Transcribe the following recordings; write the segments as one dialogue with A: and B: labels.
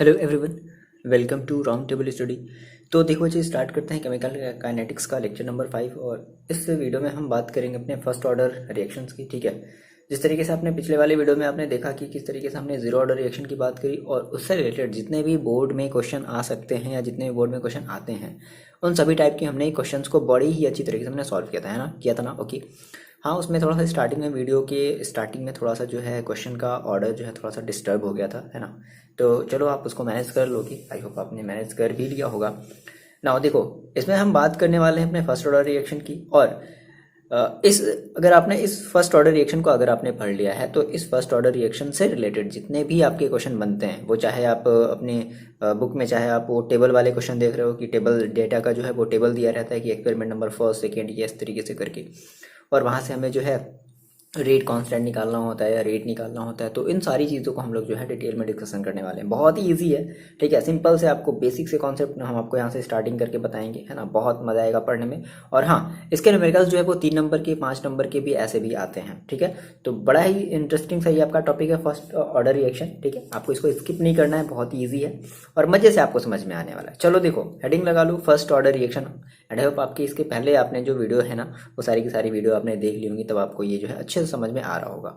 A: Hello everyone, welcome to round table study. तो देखो जी, स्टार्ट करते हैं केमिकल काइनेटिक्स का लेक्चर नंबर 5। और इस वीडियो में हम बात करेंगे अपने फर्स्ट ऑर्डर रिएक्शंस की। ठीक है, जिस तरीके से आपने पिछले वाले वीडियो में आपने देखा कि किस तरीके से हमने जीरो ऑर्डर रिएक्शन की बात करी, और उससे रिलेटेड जितने भी बोर्ड में क्वेश्चन आ सकते हैं या जितने भी बोर्ड में क्वेश्चन आते हैं उन सभी टाइप के हमने क्वेश्चंस को बड़ी ही अच्छी तरीके से हमने सॉल्व किया था, है ना, किया था ना। ओके, हाँ, उसमें थोड़ा सा स्टार्टिंग में वीडियो के स्टार्टिंग में थोड़ा सा जो है क्वेश्चन का ऑर्डर जो है थोड़ा सा डिस्टर्ब हो गया था, है ना। तो चलो आप उसको मैनेज कर लोगे, आई होप आपने मैनेज कर भी लिया होगा। ना देखो, इसमें हम बात करने वाले हैं अपने फर्स्ट ऑर्डर रिएक्शन की। और इस अगर आपने इस फर्स्ट ऑर्डर रिएक्शन को अगर आपने पढ़ लिया है तो इस फर्स्ट ऑर्डर रिएक्शन से रिलेटेड जितने भी आपके क्वेश्चन बनते हैं, वो चाहे आप अपने बुक में चाहे आप वो टेबल वाले क्वेश्चन देख रहे हो कि टेबल डेटा का जो है वो टेबल दिया रहता है कि एक्सपेरिमेंट नंबर फर्स्ट सेकेंड ये इस तरीके से करके, और वहाँ से हमें जो है रेट कांस्टेंट निकालना होता है या रेट निकालना होता है। तो इन सारी चीज़ों को हम लोग जो है डिटेल में डिस्कशन करने वाले हैं। बहुत ही इजी है, ठीक है, सिंपल से आपको बेसिक से कॉन्सेप्ट हम आपको यहाँ से स्टार्टिंग करके बताएंगे, है ना। बहुत मजा आएगा पढ़ने में। और हाँ, इसके न्यूमेरिकल्स जो है वो 3 नंबर के 5 नंबर के भी ऐसे भी आते हैं, ठीक है। तो बड़ा ही इंटरेस्टिंग सा ये आपका टॉपिक है फर्स्ट ऑर्डर रिएक्शन, ठीक है। आपको इसको स्किप नहीं करना है, बहुत ही ईजी है और मजे से आपको समझ में आने वाला है। चलो देखो, हेडिंग लगा लो first order reaction. And I hope आपकी इसके पहले आपने जो वीडियो है ना वो सारी की सारी वीडियो आपने देख ली होंगी, तब आपको ये जो है अच्छे से समझ में आ रहा होगा।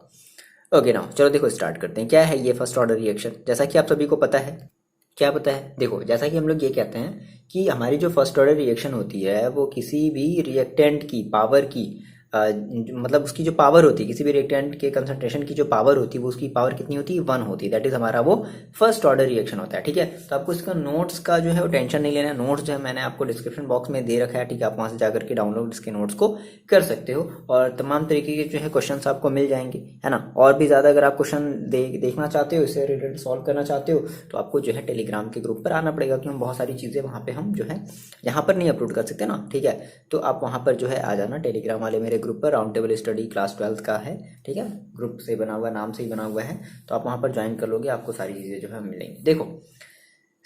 A: ओके ना, चलो देखो स्टार्ट करते हैं। क्या है ये फर्स्ट ऑर्डर रिएक्शन? जैसा कि आप सभी को पता है, क्या पता है, देखो जैसा कि हम लोग ये कहते हैं कि हमारी जो फर्स्ट ऑर्डर रिएक्शन होती है वो किसी भी रिएक्टेंट की पावर की मतलब उसकी जो पावर होती है, किसी भी रिएक्टेंट के कंसंट्रेशन की जो पावर होती है वो उसकी पावर कितनी होती है? 1 होती है। दैट इज हमारा वो फर्स्ट ऑर्डर रिएक्शन होता है, ठीक है। तो आपको इसका नोट्स का जो है वो टेंशन नहीं लेना है। नोट्स जो है मैंने आपको डिस्क्रिप्शन बॉक्स में दे रखा है, ठीक है। आप वहां से जाकर के डाउनलोड इसके नोट्स को कर सकते हो और तमाम तरीके के जो है क्वेश्चन आपको मिल जाएंगे, है ना। और भी ज्यादा अगर आप क्वेश्चन देखना चाहते हो, इससे रिलेटेड सॉल्व करना चाहते हो, तो आपको जो है टेलीग्राम के ग्रुप पर आना पड़ेगा, क्योंकि हम बहुत सारी चीजें वहां पे हम जो है यहाँ पर नहीं अपलोड कर सकते ना, ठीक है। तो आप वहां पर जो है आ जाना टेलीग्राम वाले मेरे ग्रुप पर। राउंड टेबल स्टडी क्लास 12 का है, ठीक है। ग्रुप से बना हुआ, नाम से ही बना हुआ है, तो आप वहां पर ज्वाइन कर लोगे, आपको सारी चीजें जो है मिलेंगी। देखो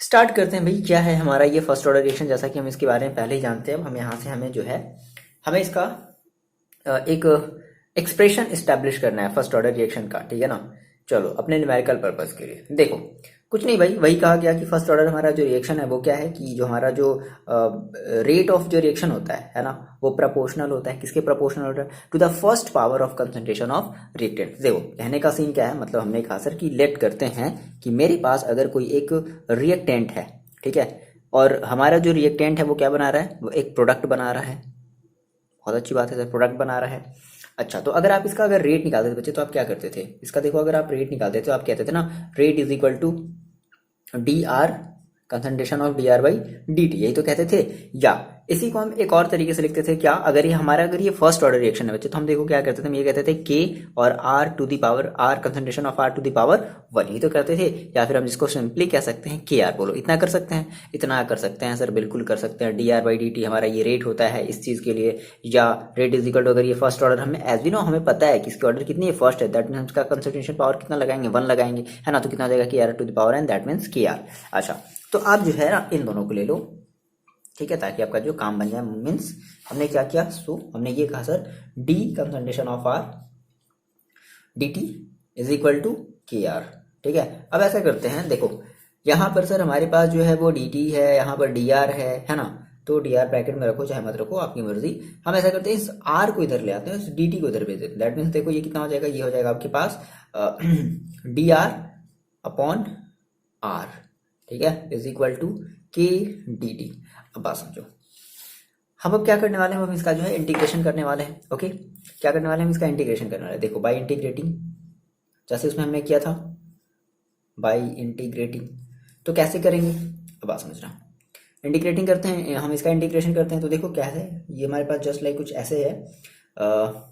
A: स्टार्ट करते हैं भाई, क्या है हमारा ये फर्स्ट ऑर्डर रिएक्शन। जैसा कि हम इसके बारे में पहले ही जानते हैं, अब हम यहाँ से हमें जो है हमें इसका एक एक्सप्रेशन इस्टेब्लिश करना है फर्स्ट ऑर्डर रिएक्शन का, ठीक है ना। चलो अपने न्यूमेरिकल पर्पस के लिए देखो, कुछ नहीं भाई, वही कहा गया कि फर्स्ट ऑर्डर हमारा जो रिएक्शन है वो क्या है कि जो हमारा जो रेट ऑफ जो रिएक्शन होता है ना, वो प्रोपोर्शनल होता है। किसके प्रोपोर्शनल होता है? To the first power of concentration of reactant. देखो कहने का सीन क्या है, मतलब हमने कहा सर कि लेट करते हैं कि मेरे पास अगर कोई एक रिएक्टेंट है, ठीक है, और हमारा जो रिएक्टेंट है वो क्या बना रहा है? वो एक प्रोडक्ट बना रहा है। बहुत अच्छी बात है सर, प्रोडक्ट बना रहा है। अच्छा, तो अगर आप इसका अगर रेट निकालते थे बच्चे, तो आप क्या करते थे? इसका देखो, अगर आप रेट निकालते थे तो आप कहते थे ना, rate is equal to D R, concentration of D R by D T, यही तो कहते थे। या इसी को हम एक और तरीके से लिखते थे, क्या, अगर ये हमारा अगर ये फर्स्ट ऑर्डर रिएक्शन है बच्चे, तो हम देखो क्या करते थे, हम ये कहते थे के और R to the power R, concentration of R to the power 1, ही तो करते थे। या फिर हम जिसको सिंपली कह सकते हैं के आर। बोलो इतना कर सकते हैं? इतना कर सकते हैं सर, बिल्कुल कर सकते हैं। D R by D T हमारा ये रेट होता है इस चीज के लिए। या रेट इज इक्वल टू, अगर ये फर्स्ट ऑर्डर हमें एज वी नो हमें पता है कि इसकी ऑर्डर कितनी है, फर्स्ट है, दैट मीन उसका कंसंट्रेशन पावर कितना लगाएंगे? 1 लगाएंगे, है ना। तो कितना हो जाएगा? K R to the power N, that means K R. अच्छा, तो आप जो है ना इन दोनों को ले लो, ठीक है, ताकि आपका जो काम बन जाए। मीन्स हमने क्या किया, सो हमने ये कहा sir, D concentration of R D T is equal to K R, ठीक है। अब ऐसा करते हैं, देखो यहाँ पर सर हमारे पास जो है वो डी टी है, यहाँ पर डी आर है ना। तो डी आर ब्रैकेट में रखो चाहे मत रखो, आपकी मर्जी। हम ऐसा करते हैं, इस आर को इधर ले आते हैं, इस डी टी को इधर भेज देते हैं। दैट मीन्स देखो ये कितना हो जाएगा, ये हो जाएगा आपके पास डी आर अपॉन आर, ठीक है, इज इक्वल टू के डी टी। अब बात समझो, हम अब क्या करने वाले हैं, हम इसका जो है इंटीग्रेशन करने वाले हैं। ओके, क्या करने वाले हैं? हम इसका इंटीग्रेशन करने वाले हैं। देखो बाय इंटीग्रेटिंग, जैसे उसमें हमने किया था बाय इंटीग्रेटिंग, तो कैसे करेंगे? अब बात समझना, इंटीग्रेटिंग करते हैं हम, इसका इंटीग्रेशन करते हैं। तो देखो क्या है, ये हमारे पास जस्ट लाइक कुछ ऐसे है।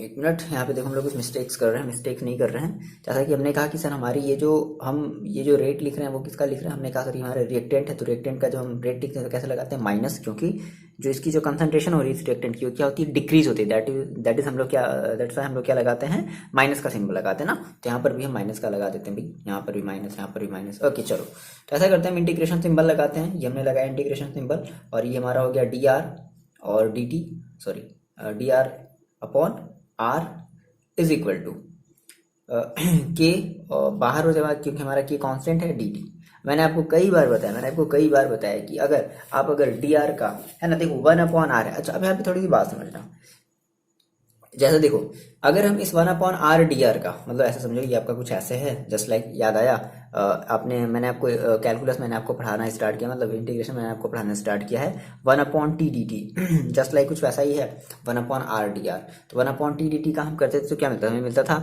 A: एक मिनट, यहाँ पे देखो हम लोग कुछ मिस्टेक्स कर रहे हैं, मिस्टेक्स नहीं कर रहे हैं। जैसा कि हमने कहा कि सर हमारी ये जो रेट लिख रहे हैं वो किसका लिख रहे हैं? हमने कहा सर हमारा रिएक्टेंट है, तो रिएक्टेंट का जो हम रेट लिखते हैं तो कैसे लगाते हैं? माइनस, क्योंकि जो इसकी जो कंसंट्रेशन हो रही है इस रिएक्टेंट की, वो क्या होती है? डिक्रीज होती है। दैट इज हम लोग क्या, दैट्स वाई हम लोग क्या लगाते हैं? माइनस का सिंबल लगाते हैं ना। तो यहाँ पर भी हम माइनस का लगा देते हैं भाई, यहाँ पर भी माइनस, यहाँ पर भी माइनस। ओके चलो, तो ऐसा करते हैं, हम इंटीग्रेशन सिंबल लगाते हैं। ये हमने लगाया इंटीग्रेशन सिंबल, और ये हमारा हो गया डी आर और D T, sorry D R upon R is equal to K बाहर हो जाएगा क्योंकि हमारा के कांस्टेंट है dt। मैंने आपको कई बार बताया कि अगर dr का है ना, देखो 1/r है। अच्छा, अब यहाँ पे थोड़ी सी बात समझना। जैसे देखो, अगर हम इस 1/r dr का मतलब ऐसा समझो ये आपका कुछ ऐसे है, जस्ट लाइक याद आया मैंने आपको कैलकुलस मैंने आपको पढ़ाना स्टार्ट किया, मतलब इंटीग्रेशन मैंने आपको पढ़ाना स्टार्ट किया है 1/t dt। जस्ट लाइक कुछ वैसा ही है 1/r dr। तो 1/t dt का हम करते थे तो क्या मिलता था, हमें मिलता था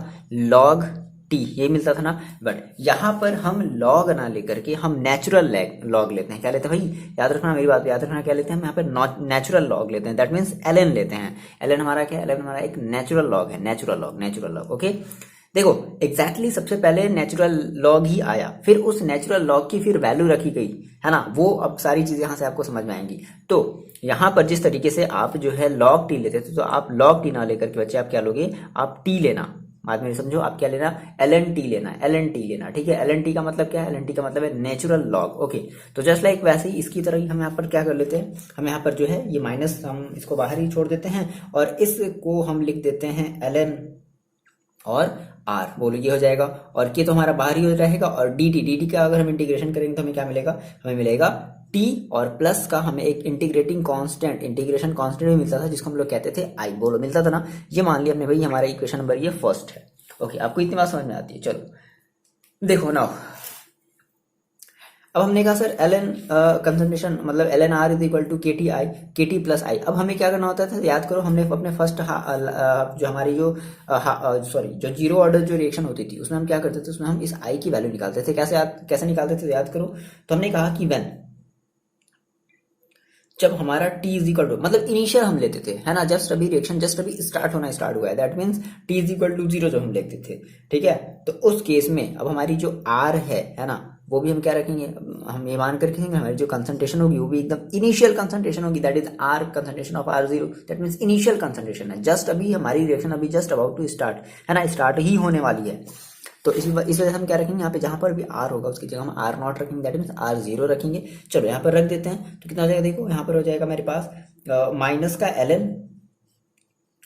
A: log t, ये मिलता था ना। बट यहाँ पर हम log ना लेकर के हम नेचुरल log लेते हैं। क्या लेते हैं भाई, याद रखना, मेरी बात याद रखना, क्या लेते हैं हम यहाँ पर नेचुरल log लेते हैं। दैट मीन्स ln लेते हैं। ln हमारा क्या है, ln हमारा एक नेचुरल log है, नेचुरल लॉग। ओके, देखो एग्जैक्टली सबसे पहले नेचुरल लॉग ही आया, फिर उस नेचुरल लॉग की फिर वैल्यू रखी गई, है ना। वो अब सारी चीजें यहाँ से आपको समझ में आएंगी। तो यहाँ पर जिस तरीके से आप जो है log t लेते थे, तो आप log t ना लेकर के बच्चे आप क्या लोगे, आप t लेना। बात मेरी समझो, आप क्या लेना, ln t लेना, ठीक है। ln t का मतलब क्या है, ln t का मतलब है नेचुरल लॉग। ओके, तो जस्ट लाइक वैसे ही इसकी तरह ही हम यहाँ पर क्या कर लेते हैं, हम यहाँ पर जो है ये माइनस हम इसको बाहर ही छोड़ देते हैं और इसको हम लिख देते हैं ln और r, बोलो ये हो जाएगा। और के तो हमारा बाहर ही हो रहेगा, और dt का अगर हम इंटीग्रेशन करेंगे तो हमें क्या मिलेगा, हमें मिलेगा t और प्लस का हमें एक इंटीग्रेशन कांस्टेंट भी मिलता था जिसको हम लोग कहते थे i, बोलो मिलता था ना। ये मान लिया हमने भाई, हमारा इक्वेशन नंबर ये फर्स्ट है। ओके, आपको इतनी बात समझ में आती है। चलो देखो ना, अब हमने कहा सर ln कंसंट्रेशन मतलब ln r is equal to kt plus I. अब हमें क्या करना होता था, याद करो, हमने अपने फर्स्ट जो हमारी जो जीरो ऑर्डर जो रिएक्शन होती थी उसमें हम क्या करते थे, उसमें हम इस i की वैल्यू निकालते थे। कैसे निकालते थे, याद करो। तो हमने कहा कि जब हमारा t इज इक्वल टू मतलब इनिशियल हम लेते थे, है ना, जस्ट अभी स्टार्ट हुआ है, that means t is equal to 0 जो हम लेते थे, ठीक है। तो उस केस में अब हमारी जो r है ना, वो भी हम क्या रखेंगे, हम ये मान कर रखेंगे हमारी जो कंसंट्रेशन होगी वो भी एकदम इनिशियल कंसंट्रेशन होगी, that is r concentration of r0, that means initial concentration है। जस्ट अभी हमारी रिएक्शन अभी जस्ट अबाउट टू स्टार्ट, है ना, स्टार्ट ही होने वाली है। तो इस वजह से हम क्या रखेंगे, यहाँ पे जहां पर भी r होगा उसकी जगह हम r0 रखेंगे, दैट मीन्स r0 रखेंगे। चलो यहाँ पर रख देते हैं, तो कितना हो जाएगा, देखो यहाँ पर हो जाएगा मेरे पास माइनस का ln,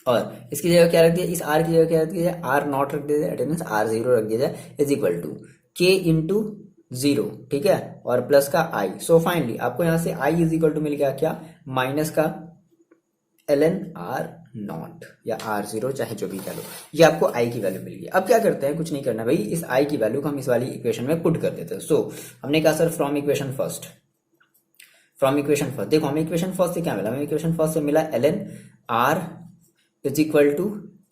A: और इसकी जगह क्या रख दिया, इस r की जगह क्या रख दिया जाए, r0 रख दिया जाए, दैट मीन्स r0 रख दिया जाए, is equal to k into 0, ठीक है, और प्लस का i। सो फाइनली आपको यहाँ से i इज इक्वल टू मिल गया क्या, माइनस का ln r0 या r0, चाहे जो भी कह लो, ये आपको i की वैल्यू मिल गई। अब क्या करते हैं, कुछ नहीं करना भाई, इस i की वैल्यू को हम इस वाली इक्वेशन में पुट कर देते हैं। सो हमने कहा सर फ्रॉम इक्वेशन फर्स्ट, देखो हमें इक्वेशन फर्स्ट से क्या मिला, हमें इक्वेशन फर्स्ट से मिला ln r is equal to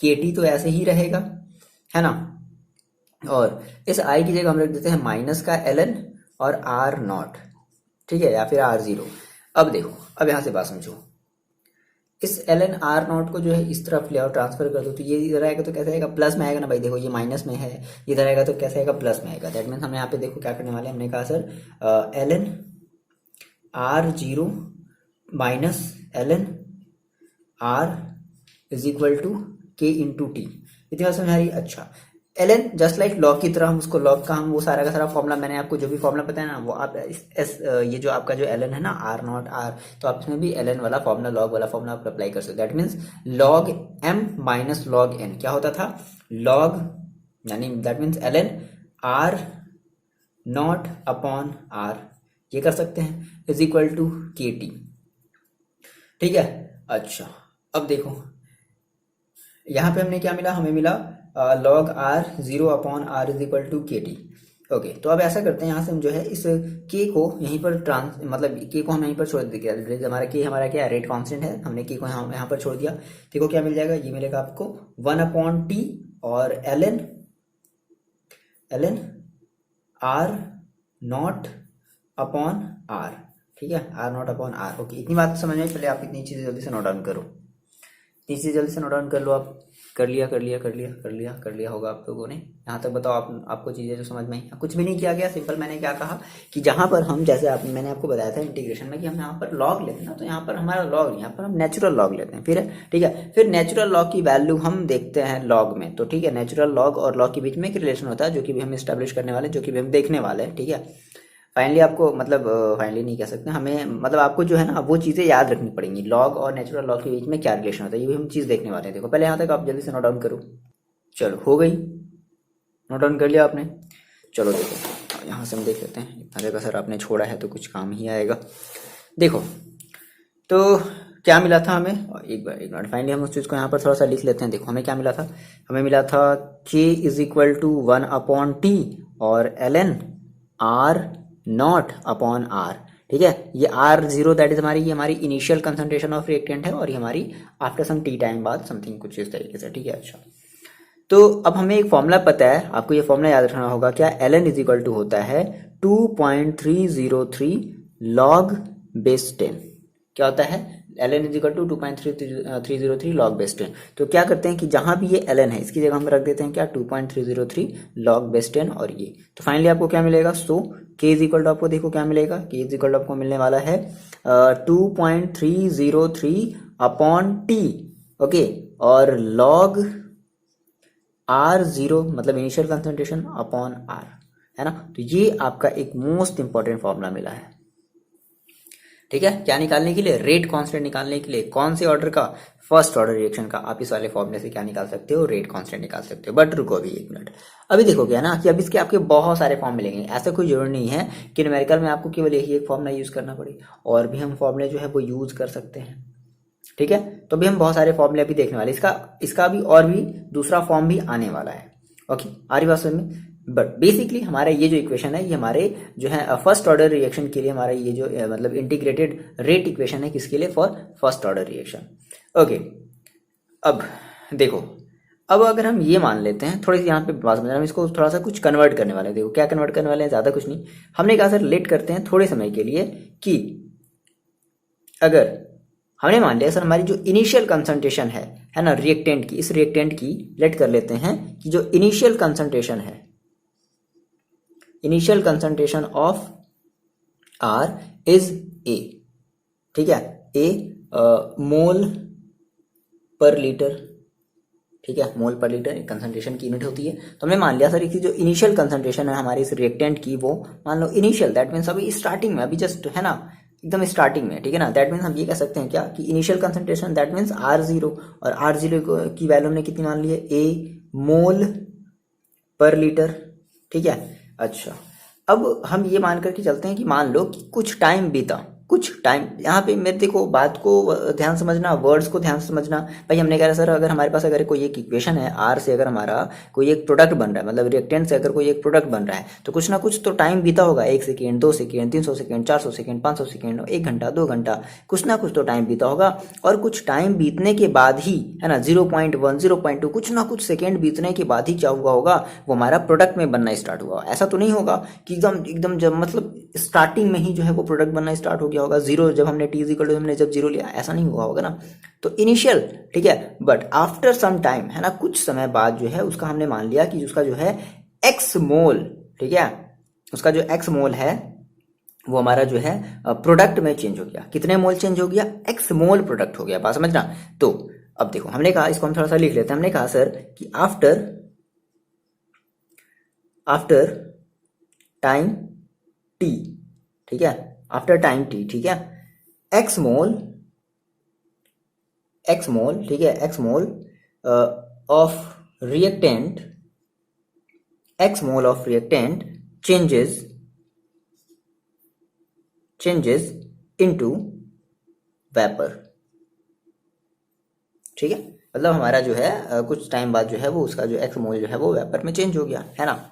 A: kt, तो ऐसे ही रहेगा, है ना। और इस i की जगह हम रख देते हैं माइनस का ln और r0, ठीक है, या फिर r0। अब देखो, अब यहां से बात समझो, इस ln r0 को जो है इस तरफ ले आओ, ट्रांसफर कर दो, तो ये इधर आएगा तो कैसे आएगा, प्लस में आएगा ना भाई। देखो ये माइनस में है, इधर आएगा तो कैसे आएगा, प्लस में आएगा। दैट मीन्स हम यहाँ पे देखो क्या करने वाले हैं, हमने कहा sir ln r0 minus ln r is equal to k into T. इतनी बात समझ आ रही है। अच्छा, ln जस्ट लाइक लॉग की तरह हम उसको लॉग का हम वो सारा का सारा फॉर्मूला मैंने आपको जो भी फॉर्मूला बताया ना, वो आप ये जो आपका जो ln है ना r0 r, तो आप इसमें भी ln वाला फॉर्मूला, लॉग वाला फॉर्मूला आप अप्लाई कर सकते हो। That means log m minus log n क्या होता था, log, यानी that means ln r0 upon r, ये कर सकते हैं, इज इक्वल टू kt, ठीक है। अच्छा, अब देखो यहाँ पे हमने क्या मिला, हमें मिला log r0 upon r is equal to kt। Okay, तो अब ऐसा करते हैं, यहाँ से हम जो है इस k को यहीं पर मतलब k को हम यहीं पर छोड़ देंगे। हमारा k हमारा क्या है, रेट कांस्टेंट है, हमने k को यहाँ पर छोड़ दिया। देखो क्या मिल जाएगा, ये मिलेगा आपको 1 अपॉन t और ln r0 अपॉन r, ठीक है, r0 अपॉन r। ओके, इतनी बात समझ में, चलिए आप इतनी चीजें जल्दी से नोट डाउन करो, इतनी जल्दी से नोट डाउन कर लो आप। कर लिया होगा आप लोगों ने। यहाँ तक बताओ आपको चीजें जो समझ में आई। कुछ भी नहीं किया गया, सिंपल मैंने क्या कहा कि जहां पर हम जैसे मैंने आपको बताया था इंटीग्रेशन में कि हम यहाँ पर लॉग लेते हैं ना, तो यहाँ पर हमारा लॉग नहीं, यहाँ पर हम नेचुरल लॉग लेते हैं। फिर ठीक है, फिर नेचुरल लॉग की वैल्यू हम देखते हैं लॉग में, तो ठीक है, नेचुरल लॉग और लॉग के बीच में एक रिलेशन होता है जो कि भी हम स्टैब्लिश करने वाले, जो कि भी हम देखने वाले हैं, ठीक है। फाइनली आपको मतलब फाइनली नहीं कह सकते, हमें मतलब आपको जो है ना वो चीज़ें याद रखनी पड़ेंगी, लॉग और नेचुरल लॉग के बीच में क्या रिलेशन होता है, ये भी हम चीज़ देखने वाले हैं। देखो पहले यहाँ तक आप जल्दी से नोट डाउन करो। चलो हो गई, नोट डाउन कर लिया आपने? चलो देखो यहाँ से हम देख लेते हैं, इतना जगह सर आपने छोड़ा है तो कुछ काम ही आएगा। देखो तो क्या मिला था हमें, एक मिनट, फाइनली हम उस चीज़ को यहाँ पर थोड़ा सा लिख लेते हैं। देखो हमें क्या मिला था, हमें मिला था k is equal to 1/t और ln r not upon r। ठीक है, ये r0 दैट इज हमारी, ये हमारी इनिशियल कंसंट्रेशन ऑफ रिएक्टेंट है और ये हमारी आफ्टर सम टी टाइम बाद समथिंग कुछ इस तरीके से। ठीक है, अच्छा तो अब हमें एक फॉर्मूला पता है, आपको ये फॉर्मूला याद रखना होगा, क्या ln इज इक्वल टू होता है 2.303 log बेस 10। क्या होता है, ln is equal to 2.303 log base 10। तो क्या करते हैं कि जहां भी ये ln है इसकी जगह हम रख देते हैं क्या, 2.303 log बेस 10 और ये। तो फाइनली आपको क्या मिलेगा, सो k इज इक्वल टू, आपको देखो क्या मिलेगा, k इज इक्वल टू आपको मिलने वाला है 2.303 अपॉन t। ओके, और log r0 मतलब इनिशियल कंसंट्रेशन अपॉन r, है ना। तो ये आपका एक मोस्ट इंपॉर्टेंट फॉर्मूला मिला है। ठीक है, क्या निकालने के लिए, रेट कांस्टेंट निकालने के लिए। कौन से ऑर्डर का, फर्स्ट ऑर्डर रिएक्शन का। आप इस वाले फॉर्मूले से क्या निकाल सकते हो, रेट कांस्टेंट निकाल सकते हो। बट रुको अभी एक मिनट, अभी देखोगे ना कि अब इसके आपके बहुत सारे फॉर्म मिलेंगे। ऐसा कोई जरूरी नहीं है कि न्यूमेरिकल में आपको केवल यही एक फॉर्मूला यूज करना पड़े, और भी हम फॉर्मूले जो है वो यूज कर सकते हैं। ठीक है, तो भी हम बहुत सारे फॉर्मूले अभी देखने वाले, इसका भी और भी दूसरा फॉर्म भी आने वाला है। ओके, आ रही बात समझ में। बट बेसिकली हमारा ये जो इक्वेशन है, ये हमारे जो है फर्स्ट ऑर्डर रिएक्शन के लिए, हमारा ये जो मतलब इंटीग्रेटेड रेट इक्वेशन है, किसके लिए, for first order reaction. Okay, अब देखो, अब अगर हम ये मान लेते हैं, थोड़ी सी यहाँ पे बात समझना, हम इसको थोड़ा सा कुछ कन्वर्ट करने वाले हैं। देखो क्या कन्वर्ट करने वाले हैं, ज्यादा कुछ नहीं। हमने कहा सर लेट करते हैं थोड़े समय के लिए कि अगर हमने मान लिया सर हमारी जो इनिशियल कंसंट्रेशन है ना रिएक्टेंट की, इस रिएक्टेंट की लेट कर लेते हैं कि जो इनिशियल कंसंट्रेशन है, initial concentration of R is A। ठीक है, A मोल पर लीटर। ठीक है, मोल पर लीटर कंसंट्रेशन की यूनिट होती है। तो हमने मान लिया सर इसकी जो इनिशियल कंसंट्रेशन है हमारे इस रिएक्टेंट की, वो मान लो इनिशियल, दैट मीन्स अभी स्टार्टिंग में, अभी जस्ट है ना एकदम स्टार्टिंग में। ठीक है ना, दैट मीन्स हम ये कह सकते हैं क्या कि initial concentration that means R0, और R0 की वैल्यू हमने कितनी मान ली है, A मोल पर लीटर। ठीक है, अच्छा अब हम ये मान करके चलते हैं कि मान लो कि कुछ टाइम बीता, कुछ टाइम, यहाँ पे मेरे देखो बात को ध्यान समझना, वर्ड्स को ध्यान समझना। भाई हमने कहा सर अगर हमारे पास अगर कोई एक इक्वेशन है, आर से अगर हमारा कोई एक प्रोडक्ट बन रहा है, मतलब रिएक्टेंट से अगर कोई एक प्रोडक्ट बन रहा है, तो कुछ ना कुछ तो टाइम बीता होगा, 1 second, 2 second, 300 second, 400 second, 500 second, 1 घंटा, 2 घंटा, कुछ ना कुछ तो टाइम बीता होगा। और कुछ टाइम बीतने के बाद ही, है ना, 0.1, 0.2, कुछ ना कुछ सेकेंड बीतने के बाद ही क्या हुआ होगा, वो हमारा प्रोडक्ट में बनना स्टार्ट हुआ। ऐसा तो नहीं होगा कि एकदम जब मतलब स्टार्टिंग में ही जो है वो प्रोडक्ट बनना स्टार्ट हो गया होगा, जीरो जब हमने टी इक्वल टू हमने जब जीरो लिया, ऐसा नहीं हुआ होगा ना। तो इनिशियल, ठीक है, बट आफ्टर सम टाइम, है ना, कुछ समय बाद जो है उसका हमने मान लिया कि उसका जो है एक्स मोल, ठीक है, उसका जो एक्स मोल है वो हमारा जो है प्रोडक्ट में चेंज हो गया। कितने मोल चेंज हो गया, एक्स मोल प्रोडक्ट हो गया। बात समझना। तो अब देखो हमने कहा, इसको हम थोड़ा सा लिख लेते हैं। हमने कहा सर कि आफ्टर टाइम टी, ठीक है, आफ्टर टाइम टी, ठीक है, एक्स मोल, ठीक है, x mole of reactant, x mole of reactant changes into vapour. ठीक है, मतलब हमारा जो है कुछ टाइम बाद जो है वो उसका जो एक्स मोल जो है वो वेपर में चेंज हो गया, है ना।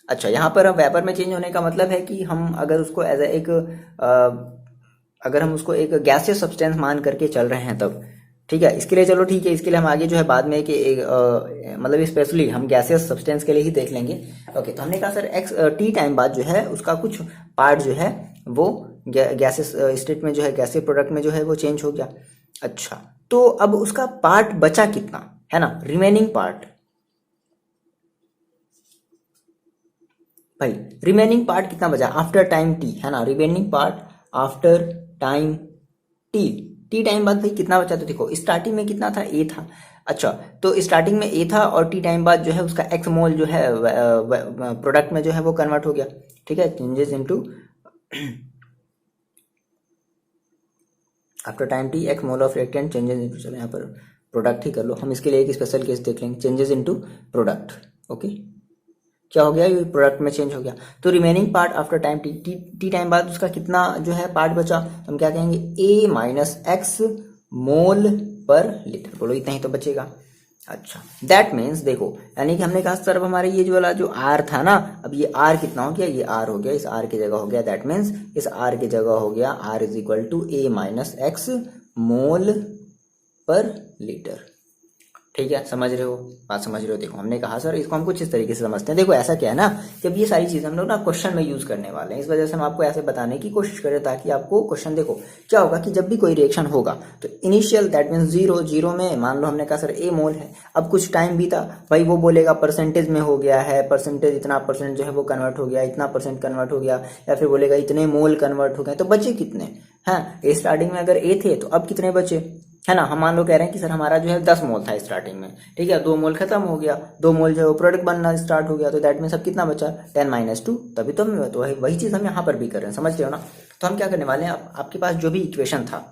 A: अच्छा, यहाँ पर अब वेपर में चेंज होने का मतलब है कि हम अगर उसको एज एक अगर हम उसको एक गैसियस सब्सटेंस मान करके चल रहे हैं तब, ठीक है, इसके लिए चलो ठीक है, इसके लिए हम आगे जो है बाद में कि मतलब स्पेशली हम गैसियस सब्सटेंस के लिए ही देख लेंगे। ओके, तो हमने कहा सर एक्स टी टाइम बाद जो है उसका कुछ पार्ट जो है वो गैसियस स्टेट में जो है, गैसियस प्रोडक्ट में जो है वो चेंज हो गया। अच्छा, तो अब उसका पार्ट बचा कितना, है ना, रिमेनिंग पार्ट। भाई रिमेनिंग पार्ट कितना बचा आफ्टर टाइम टी, है ना, remaining part after time T, T time बाद भाई कितना बचा। तो देखो स्टार्टिंग में कितना था, ए था। अच्छा, तो स्टार्टिंग में ए था और टी टाइम बाद जो है उसका एक्स मोल जो है प्रोडक्ट में जो है वो कन्वर्ट हो गया। ठीक है, changes into after time T x mole of reactant changes into, चलो यहाँ पर प्रोडक्ट ही कर लो, हम इसके लिए एक स्पेशल केस देख लेंगे, चेंजेस इनटू प्रोडक्ट। ओके, क्या हो गया, ये प्रोडक्ट में चेंज हो गया। तो remaining part after time T time बाद उसका कितना जो है पार्ट बचा, तो हम क्या कहेंगे ए minus x mole per litre. बोलो इतना ही तो बचेगा। अच्छा दैट मीन्स देखो, यानी कि हमने कहा सर हमारे ये जो वाला जो आर था ना, अब ये आर कितना हो गया, ये आर हो गया, इस आर की जगह हो गया, दैट मीन्स इस आर की जगह हो गया R is equal to a minus x mole per litre. ठीक है, समझ रहे हो, बात समझ रहे हो। देखो हमने कहा सर इसको हम कुछ इस तरीके से समझते हैं। देखो ऐसा क्या है ना, जब ये सारी चीजें हम लोग ना क्वेश्चन में यूज करने वाले हैं, इस वजह से हम आपको ऐसे बताने की कोशिश करें ताकि आपको क्वेश्चन, देखो क्या होगा कि जब भी कोई रिएक्शन होगा तो इनिशियल दैट मीन्स जीरो में मान लो हमने कहा सर ए मोल है, अब कुछ टाइम बीता भाई, वो बोलेगा परसेंटेज में हो गया है, परसेंटेज इतना परसेंट जो है वो कन्वर्ट हो गया, इतना परसेंट कन्वर्ट हो गया, या फिर बोलेगा इतने मोल कन्वर्ट हो गए, तो बचे कितने, हाँ स्टार्टिंग में अगर ए थे तो अब कितने बचे, है ना। हम मान लो कह रहे हैं कि सर हमारा जो है 10 मोल था स्टार्टिंग में, ठीक है, 2 मोल खत्म हो गया, 2 मोल जो है वो प्रोडक्ट बनना स्टार्ट हो गया, तो दैट मीन्स अब कितना बचा 10 माइनस 2, तभी तो हम तो वही चीज़ हम यहाँ पर भी कर रहे हैं, समझ रहे हो ना। तो हम क्या करने वाले हैं, आपके पास जो भी इक्वेशन था,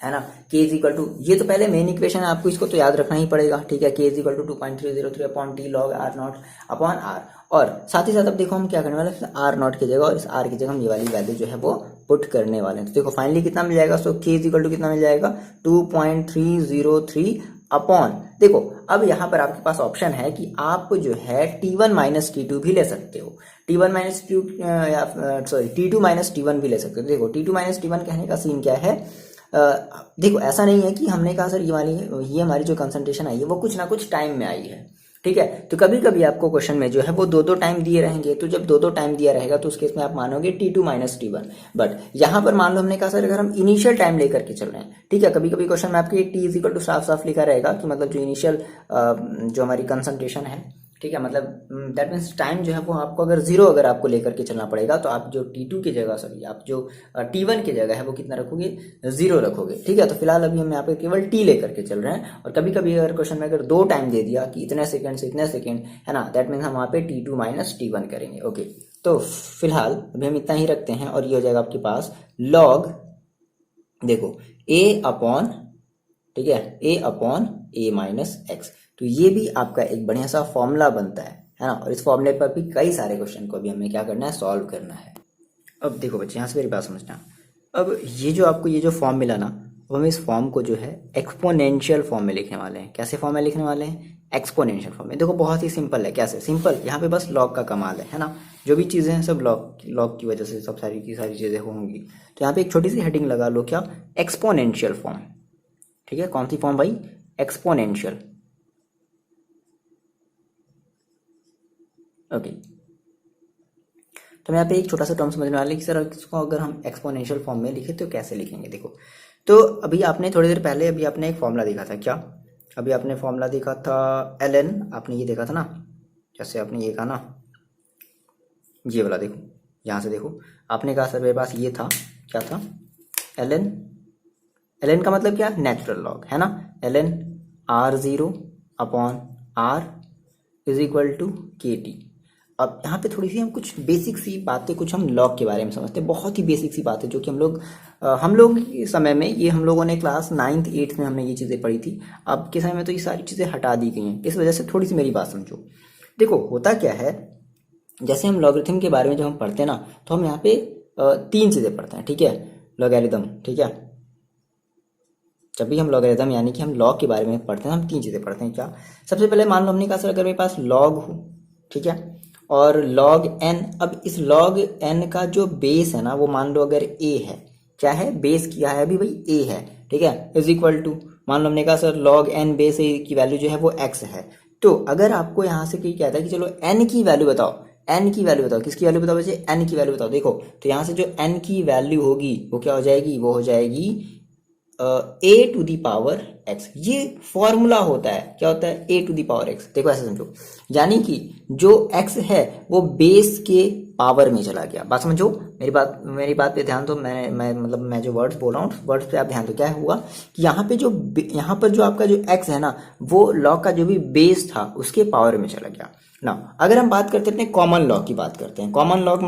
A: है ना, k इज इक्वल टू, ये तो पहले मेन इक्वेशन है, आपको इसको तो याद रखना ही पड़ेगा, ठीक है, k is equal to 2.303 upon T log R naught upon R. और साथ ही साथ अब देखो हम क्या करने वाले हैं, आर नॉट की जगह और इस आर की जगह हम ये वाली वैल्यू जो है वो पुट करने वाले हैं। तो देखो फाइनली कितना मिल जाएगा, सो k इज इक्वल टू कितना मिल जाएगा 2.303 अपॉन, देखो अब यहाँ पर आपके पास ऑप्शन है कि आप जो है T1 माइनस T2 भी ले सकते हो, T1 minus T2 sorry T2 minus T1 भी ले सकते हो। देखो T2 माइनस T1 कहने का सीन क्या है, देखो ऐसा नहीं है कि हमने कहा सर ये हमारी जो कंसंट्रेशन आई है वो कुछ ना कुछ टाइम में आई है, ठीक है। तो कभी कभी आपको क्वेश्चन में जो है वो 2 टाइम दिए रहेंगे, तो जब 2 टाइम दिया रहेगा तो उस केस में आप मानोगे T2 माइनस T1। बट यहाँ पर मान लो हमने कहा सर अगर हम इनिशियल टाइम लेकर के चल रहे हैं, ठीक है, कभी कभी क्वेश्चन में आपके T इज इक्वल टू साफ साफ लिखा रहेगा कि मतलब जो इनिशियल जो हमारी कंसंट्रेशन है, ठीक है, मतलब दैट मीन्स टाइम जो है वो आपको अगर 0 अगर आपको लेकर के चलना पड़ेगा तो आप जो T2 की जगह, सॉरी आप जो T1 की जगह है वो कितना रखोगे, 0 रखोगे, ठीक है। तो फिलहाल अभी हम यहाँ पे केवल T लेकर के चल रहे हैं, और कभी कभी अगर क्वेश्चन में अगर 2 टाइम दे दिया कि इतने सेकंड से इतने सेकंड, है ना, दैट मीन्स हम वहाँ पे T2 माइनस T1 करेंगे। ओके, तो फिलहाल अभी हम इतना ही रखते हैं और ये हो जाएगा आपके पास लॉग, देखो A अपॉन, ठीक है, A upon A minus X. तो ये भी आपका एक बढ़िया सा फॉर्मूला बनता है ना, और इस फॉर्मूले पर भी कई सारे क्वेश्चन को भी हमें क्या करना है, सॉल्व करना है। अब देखो बच्चे यहाँ से मेरी बात समझना, अब ये जो आपको ये जो फॉर्म मिला ना, अब हम इस फॉर्म को जो है एक्सपोनेंशियल फॉर्म में लिखने वाले हैं। कैसे फॉर्म में लिखने वाले हैं, एक्सपोनेंशियल फॉर्म में। देखो बहुत ही सिंपल है, कैसे सिंपल, यहाँ पे बस लॉग का कमाल है ना, जो भी चीज़ें हैं सब लॉग की वजह से सब सारी की सारी चीज़ें होंगी। तो यहाँ पे एक छोटी सी हेडिंग लगा लो, क्या, एक्सपोनेंशियल फॉर्म, ठीक है। कौन सी फॉर्म भाई, एक्सपोनेंशियल, ओके। तो मैं यहाँ पे एक छोटा सा टर्म समझने वाले कि सर इसको अगर हम एक्सपोनेंशियल फॉर्म में लिखे तो कैसे लिखेंगे। देखो तो अभी आपने थोड़ी देर पहले अभी आपने एक फॉर्मूला देखा था, क्या, अभी आपने फॉर्मूला देखा था ln, आपने ये देखा था ना, जैसे आपने ये कहा ना, ये वाला देखो, यहाँ से देखो आपने कहा सर मेरे पास ये था, क्या था, ln का मतलब क्या, नेचुरल लॉग, है ना, ln r0 upon r is equal to KT। अब यहाँ पे थोड़ी सी हम कुछ बेसिक सी बातें, कुछ हम लॉग के बारे में समझते हैं, बहुत ही बेसिक सी बातें जो कि हम लोग के समय में, ये हम लोगों ने क्लास 9th 8th में हमने ये चीज़ें पढ़ी थी। अब के समय में तो ये सारी चीज़ें हटा दी गई हैं, इस वजह से थोड़ी सी मेरी बात समझो। देखो होता क्या है, जैसे हम लॉगरिथम के बारे में जब हम पढ़ते हैं ना, तो हम यहाँ पे 3 चीज़ें पढ़ते हैं, ठीक है, लॉगरिथम, ठीक है। जब भी हम लॉगरिथम यानी कि हम लॉग के बारे में पढ़ते हैं, हम 3 चीज़ें पढ़ते हैं, क्या, सबसे पहले मान लो हमने कहा सर अगर मेरे पास लॉग हो, ठीक है, और log n, अब इस log n का जो बेस है ना वो मान लो अगर a है, क्या है, बेस क्या है अभी भाई, a है, ठीक है, इज इक्वल टू, मान लो हमने कहा sir log n base a की वैल्यू जो है वो x है। तो अगर आपको यहाँ से कोई कहता है कि चलो n की वैल्यू बताओ, n की वैल्यू बताओ, किसकी वैल्यू बताओ बच्चे, n की वैल्यू बताओ, देखो तो यहाँ से जो n की वैल्यू होगी वो क्या हो जाएगी, वो हो जाएगी a to the power x। ये फॉर्मूला होता है, क्या होता है, a to the power x। देखो ऐसे समझो, यानी कि जो x है वो बेस के पावर में चला गया। बात समझो, मेरी बात पे ध्यान दो, मैं जो वर्ड्स बोल रहा हूँ वर्ड्स पे आप ध्यान दो। क्या हुआ कि यहाँ पर जो आपका जो x है ना, वो लॉग का जो भी बेस था उसके पावर में चला गया ना। अगर हम बात करते हैं कॉमन लॉग की, बात करते हैं कॉमन लॉग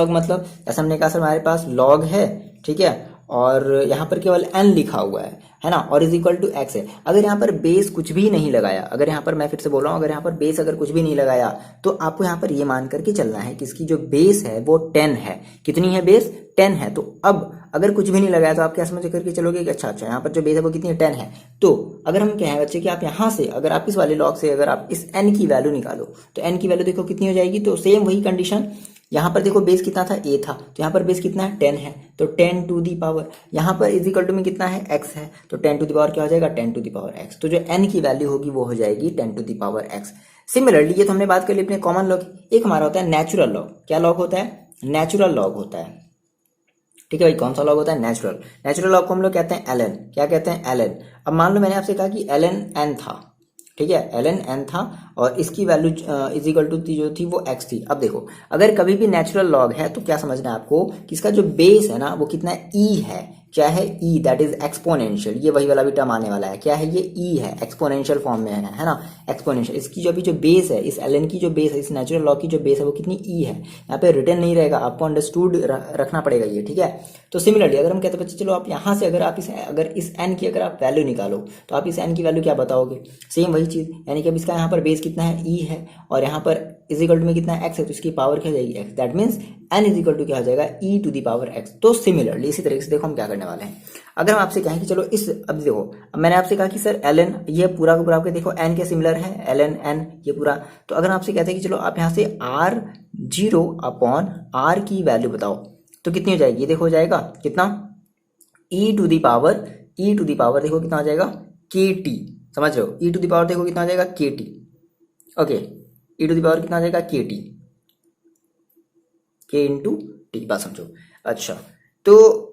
A: मतलब, जैसे हमने कहा सर हमारे पास लॉग है, ठीक है, और यहाँ पर केवल n लिखा हुआ है ना, और इज इक्वल टू x है। अगर यहाँ पर बेस कुछ भी नहीं लगाया, अगर यहाँ पर मैं फिर से बोल रहा हूँ, अगर यहाँ पर बेस अगर कुछ भी नहीं लगाया तो आपको यहाँ पर ये मान करके चलना है कि इसकी जो बेस है वो 10 है। कितनी है बेस? 10 है। तो अब अगर कुछ भी नहीं लगाया तो आप क्या समझ करके चलोगे कि अच्छा यहाँ पर जो बेस है वो कितनी है? 10 है। तो अगर हम कहें बच्चे कि आप यहाँ से अगर आप इस वाले लॉग से अगर आप इस n की वैल्यू निकालो तो n की वैल्यू देखो कितनी हो जाएगी। तो सेम वही कंडीशन, यहाँ पर देखो बेस कितना था? a था, तो यहाँ पर बेस कितना है? 10 है। तो 10 टू दी पावर, यहाँ पर इज इक्वल टू में कितना है? x है, तो 10 टू दी पावर क्या हो जाएगा? 10 टू दी पावर x। तो जो n की वैल्यू होगी वो हो जाएगी 10 to the power x। Similarly ये तो हमने बात कर ली अपने कॉमन लॉग। एक हमारा होता है नेचुरल लॉग। क्या लॉग होता है? नेचुरल लॉग होता है। ठीक है भाई, कौन सा लॉग होता है? नेचुरल। नेचुरल लॉग को हम लोग कहते हैं ln। क्या कहते हैं? ln। अब मान लो मैंने आपसे कहा कि ln n था, ठीक है, ln n था और इसकी वैल्यू इज इक्वल टू जो थी वो x थी। अब देखो अगर कभी भी नेचुरल लॉग है तो क्या समझना है आपको कि इसका जो बेस है ना वो कितना है? e है। क्या है? e, that is exponential. ये वही वाला भी टर्म आने वाला है। क्या है? ये e है, एक्सपोनेंशियल फॉर्म में है ना, एक्सपोनेंशियल। इसकी जो अभी जो बेस है, इस ln की जो बेस है, इस नेचुरल लॉग की जो बेस है वो कितनी? e है। यहाँ पे रिटर्न नहीं रहेगा, आपको अंडरस्टूड रखना पड़ेगा ये, ठीक है। तो सिमिलरली अगर हम कहते हैं बच्चे चलो आप यहाँ से अगर आप इस n की अगर आप वैल्यू निकालो तो आप इस n की वैल्यू क्या बताओगे? सेम वही चीज, यानी कि अब इसका यहाँ पर बेस कितना है? e है, और यहाँ पर इज इक्वल टू में कितना है? x है, तो इसकी पावर क्या हो जाएगी? x। That means n is equal to क्या हो जाएगा? e to the power x। तो सिमिलरली इसी तरीके से देखो हम क्या करने वाले हैं। अगर हम आपसे कहें कि चलो इस, अब देखो अब मैंने आपसे कहा कि सर ln ये पूरा का पूरा आपके देखो n के सिमिलर है, ln n ये पूरा। तो अगर आपसे कहते हैं कि चलो आप यहाँ से r0 अपॉन r की वैल्यू बताओ तो कितनी हो जाएगी? ये देखो हो जाएगा कितना? e टू दी पावर देखो कितना हो जाएगा? kt। समझ रहे हो? e टू दी पावर देखो कितना हो जाएगा? kt। Okay, e to the power कितना हो जाएगा? kt, k into T. बात समझो। अच्छा, तो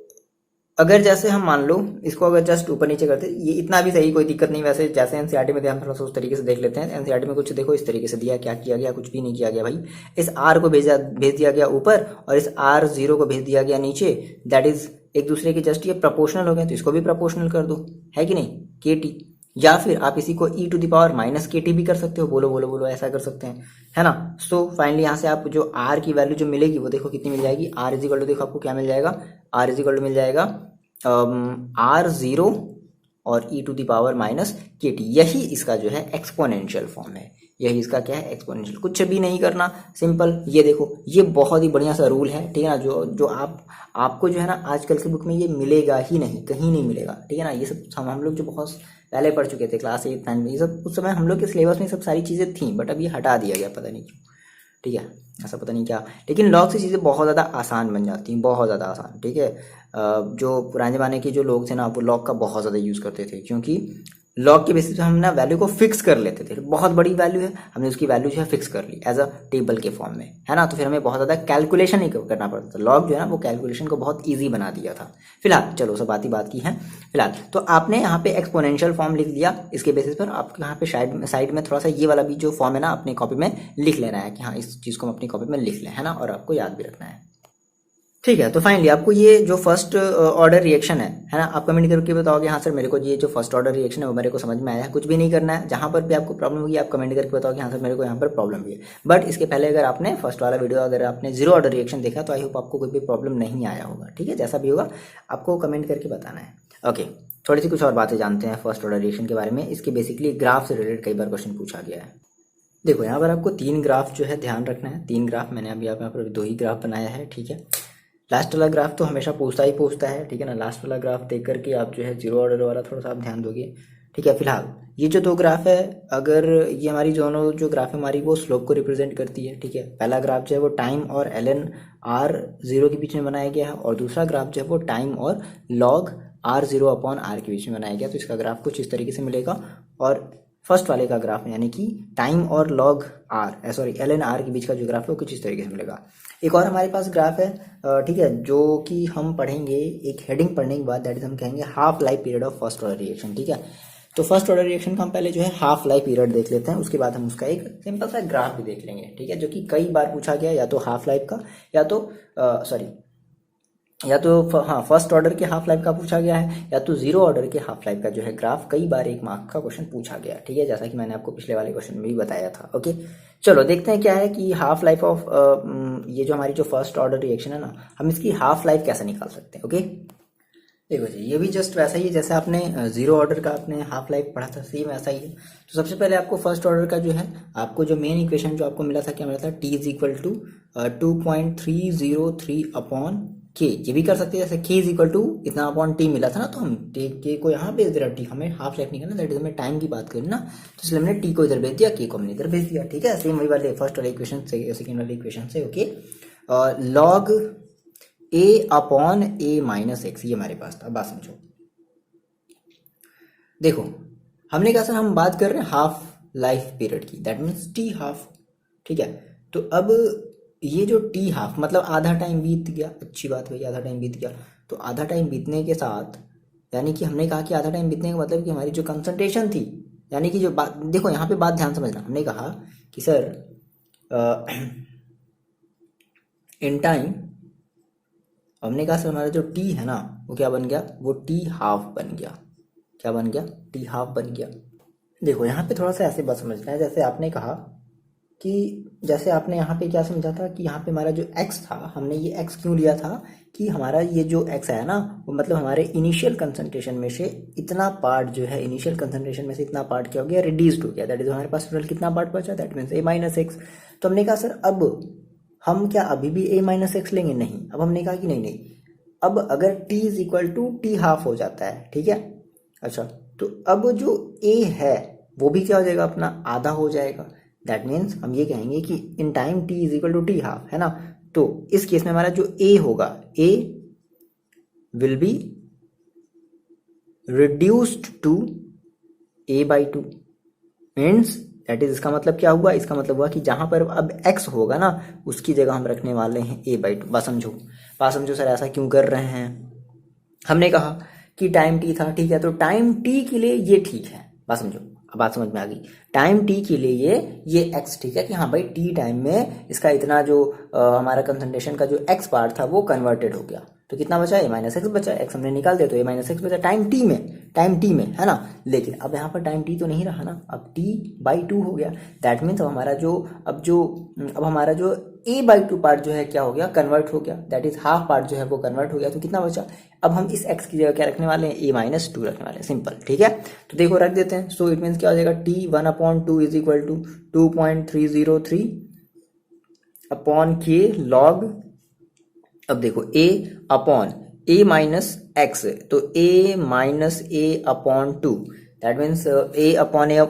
A: अगर जैसे हम मान लो इसको अगर जस्ट ऊपर नीचे करते, ये इतना भी सही, कोई दिक्कत नहीं। वैसे जैसे एनसीईआरटी में ध्यान थोड़ा सा उस तरीके से देख लेते हैं। एनसीईआरटी में कुछ देखो इस तरीके से दिया, क्या किया गया? कुछ भी नहीं किया गया भाई। इस r को भेज दिया गया ऊपर और इस r0 को भेज दिया गया नीचे। दैट इज एक दूसरे के जस्ट ये प्रपोर्शनल हो गए, तो इसको भी प्रपोर्शनल कर दो, है कि नहीं? kt। या फिर आप इसी को e to the power minus kt भी कर सकते हो। बोलो बोलो बोलो, ऐसा कर सकते हैं, है ना। सो फाइनली यहाँ से आप जो r की वैल्यू जो मिलेगी वो देखो कितनी मिल जाएगी? r इज इक्वल टू देखो आपको क्या मिल जाएगा? r इज इक्वल टू मिल जाएगा r0 और e to the power minus kt। यही इसका जो है एक्सपोनेंशियल फॉर्म है। यही इसका क्या है? एक्सपोनेंशियल। कुछ भी नहीं करना, सिंपल। ये देखो ये बहुत ही बढ़िया सा रूल है, ठीक है ना, जो आपको जो है ना आजकल की बुक में ये मिलेगा ही नहीं, कहीं नहीं मिलेगा, ठीक है ना। ये सब हम लोग जो बहुत पहले पढ़ चुके थे क्लास 8 9 में, ये सब उस समय हम लोग के सिलेबस में सब सारी चीज़ें थी, बट अब ये हटा दिया गया, पता नहीं क्यों, ठीक है, ऐसा पता नहीं क्या। लेकिन लॉग से चीज़ें बहुत ज़्यादा आसान बन जाती हैं, बहुत ज़्यादा आसान, ठीक है। जो पुराने ज़माने के जो लोग थे ना वो लॉग का बहुत ज़्यादा यूज़ करते थे, क्योंकि लॉग के बेसिस पे हम ना वैल्यू को फिक्स कर लेते थे। बहुत बड़ी वैल्यू है, हमने उसकी वैल्यू जो है फिक्स कर ली एज अ टेबल के फॉर्म में, है ना। तो फिर हमें बहुत ज़्यादा कैलकुलेशन नहीं करना पड़ता था। लॉग जो है ना वो कैलकुलेशन को बहुत ईजी बना दिया था। फिलहाल चलो सब बात की है। फिलहाल तो आपने यहाँ पे एक्सपोनेंशियल फॉर्म लिख दिया, इसके बेसिस पर आपको यहाँ पे साइड में थोड़ा सा ये वाला भी जो फॉर्म है ना अपनी कॉपी में लिख लेना है कि हाँ इस चीज़ को हम अपनी कॉपी में लिख लें, है ना, और आपको याद भी रखना है, ठीक है। तो फाइनली आपको ये जो फर्स्ट ऑर्डर रिएक्शन है ना, आप कमेंट करके बताओगे हाँ सर मेरे को ये जो फर्स्ट ऑर्डर रिएक्शन है वो मेरे को समझ में आया है। कुछ भी नहीं करना है, जहाँ पर भी आपको प्रॉब्लम होगी आप कमेंट करके बताओगे हाँ सर मेरे को यहाँ पर प्रॉब्लम हुई है। बट इसके पहले अगर आपने फर्स्ट वाला वीडियो अगर आपने जीरो ऑर्डर रिएक्शन देखा तो आई होप आपको कोई भी प्रॉब्लम नहीं आया होगा, ठीक है। जैसा भी होगा आपको कमेंट करके बताना है। ओके, थोड़ी सी कुछ और बातें जानते हैं फर्स्ट ऑर्डर रिएक्शन के बारे में। इसके बेसिकली ग्राफ से रिलेटेड कई बार क्वेश्चन पूछा गया है। देखो यहाँ पर आपको 3 ग्राफ जो है ध्यान रखना है। 3 ग्राफ मैंने अभी यहाँ पर 2 ही ग्राफ बनाया है, ठीक है। लास्ट वाला ग्राफ तो हमेशा पूछता है, ठीक है ना। लास्ट वाला ग्राफ देख करके आप जो है जीरो ऑर्डर वाला थोड़ा सा आप ध्यान दोगे, ठीक है। फिलहाल ये जो 2 ग्राफ है, अगर ये हमारी दोनों जो ग्राफ है हमारी वो स्लोप को रिप्रेजेंट करती है, ठीक है। पहला ग्राफ जो है वो टाइम और ln r0 के बीच में बनाया गया है, और दूसरा ग्राफ जो है वो टाइम और log r0 अपॉन r के बीच में बनाया गया। तो इसका ग्राफ कुछ इस तरीके से मिलेगा, और फर्स्ट वाले का ग्राफ यानी कि टाइम और log ln r के बीच का जो ग्राफ है वो कुछ इस तरीके से मिलेगा। एक और हमारे पास ग्राफ है, ठीक है, जो कि हम पढ़ेंगे एक हेडिंग पढ़ने के बाद, दैट इज हम कहेंगे half life period of first order reaction, ठीक है। तो फर्स्ट ऑर्डर रिएक्शन का हम पहले जो है हाफ लाइफ पीरियड देख लेते हैं, उसके बाद हम उसका एक सिंपल सा ग्राफ भी देख लेंगे, ठीक है, जो कि कई बार पूछा गया, या तो हाफ लाइफ का या तो हाँ फर्स्ट ऑर्डर के हाफ लाइफ का पूछा गया है, या तो जीरो ऑर्डर के हाफ लाइफ का जो है ग्राफ कई बार 1 मार्क का क्वेश्चन पूछा गया, ठीक है, जैसा कि मैंने आपको पिछले वाले क्वेश्चन में भी बताया था। ओके, चलो देखते हैं क्या है कि हाफ लाइफ ऑफ ये जो हमारी जो फर्स्ट ऑर्डर रिएक्शन है ना, हम इसकी हाफ लाइफ कैसे निकाल सकते हैं। ओके, देखो जी, ये भी जस्ट वैसा ही है जैसे आपने जीरो ऑर्डर का आपने हाफ लाइफ पढ़ा था, सेम ऐसा ही है। तो सबसे पहले आपको फर्स्ट ऑर्डर का जो है, आपको जो मेन इक्वेशन जो आपको मिला था, क्या मिला था, T is equal to 2.303 upon K. ये भी कर सकते हैं, जैसे के इज इक्वल टू इतना अपॉन टी मिला था ना, तो हम के को यहाँ भेज दे रहा, टी हमें हाफ लाइफ नहीं करना, दैट इज हमें टाइम की बात करनी ना, तो इसलिए हमने टी को इधर भेज दिया, के को हमने इधर भेज दिया। ठीक है, सेम वही वाले फर्स्ट वाले इक्वेशन से सेकेंड वाले इक्वेशन से। ओके, लॉग ए अपॉन ए माइनस एक्स, ये हमारे पास था। बात समझो, देखो हमने कहा सर हम बात कर रहे हैं हाफ लाइफ पीरियड की, दैट मीन्स टी हाफ। ठीक है, तो अब ये जो टी हाफ मतलब आधा टाइम बीत गया, अच्छी बात हुई, आधा टाइम बीत गया। तो आधा टाइम बीतने के साथ, यानी कि हमने कहा कि आधा टाइम बीतने का मतलब कि हमारी जो कंसंट्रेशन थी, यानी कि जो बात, देखो यहाँ पे बात ध्यान समझना, हमने कहा कि सर इन टाइम, हमने कहा सर हमारा जो टी है ना वो क्या बन गया, वो टी हाफ बन गया। क्या बन गया, टी हाफ बन गया। देखो यहाँ पे थोड़ा सा ऐसे बात समझना है, जैसे आपने कहा कि जैसे आपने यहाँ पे क्या समझा था कि यहाँ पे हमारा जो x था, हमने ये x क्यों लिया था कि हमारा ये जो x है ना, वो मतलब हमारे इनिशियल कंसंट्रेशन में से इतना पार्ट जो है, इनिशियल कंसंट्रेशन में से इतना पार्ट क्या हो गया, रिड्यूस्ड हो गया, दैट इज हमारे पास टोटल कितना पार्ट बचा, that means a minus X. तो हमने कहा सर अब हम क्या अभी भी a माइनस एक्स लेंगे, नहीं। अब हमने कहा कि नहीं, अब अगर t is equal to T half हो जाता है, ठीक है, अच्छा, तो अब जो a है वो भी क्या हो जाएगा, अपना आधा हो जाएगा। दैट मीन्स हम ये कहेंगे कि in time t is equal to T half, है ना। तो इस केस में हमारा जो a होगा, a will be reduced to a by two. Means that is, इसका मतलब क्या हुआ, इसका मतलब हुआ कि जहां पर अब x होगा ना, उसकी जगह हम रखने वाले हैं a बाई टू। बात समझो सर, ऐसा क्यों कर रहे हैं। हमने कहा कि टाइम t था, ठीक है, तो टाइम t के लिए ये ठीक है। बात समझो, अब बात समझ में आ गई। टाइम t के लिए ये x ठीक है कि हाँ भाई t टाइम में इसका इतना जो हमारा कंसंट्रेशन का जो x पार्ट था वो कन्वर्टेड हो गया। तो कितना बचा, a माइनस एक्स बचा, x हमने निकाल दिया, तो a माइनस एक्स बचा टाइम t में, है ना। लेकिन अब यहाँ पर टाइम t तो नहीं रहा ना, अब t बाई टू हो गया। दैट मीन्स अब हमारा जो a बाई टू पार्ट जो है क्या हो गया, कन्वर्ट हो गया, दैट इज हाफ पार्ट जो है वो कन्वर्ट हो गया। तो कितना बचा, अब हम इस x की जगह क्या रखने वाले हैं, a माइनस टू रखने वाले हैं, सिंपल। ठीक है, तो देखो रख देते हैं। सो इट मीन्स क्या हो जाएगा, t 1/2 is equal to 2.303 upon k log, अब देखो a upon a minus X, तो a minus a upon two, that means a upon a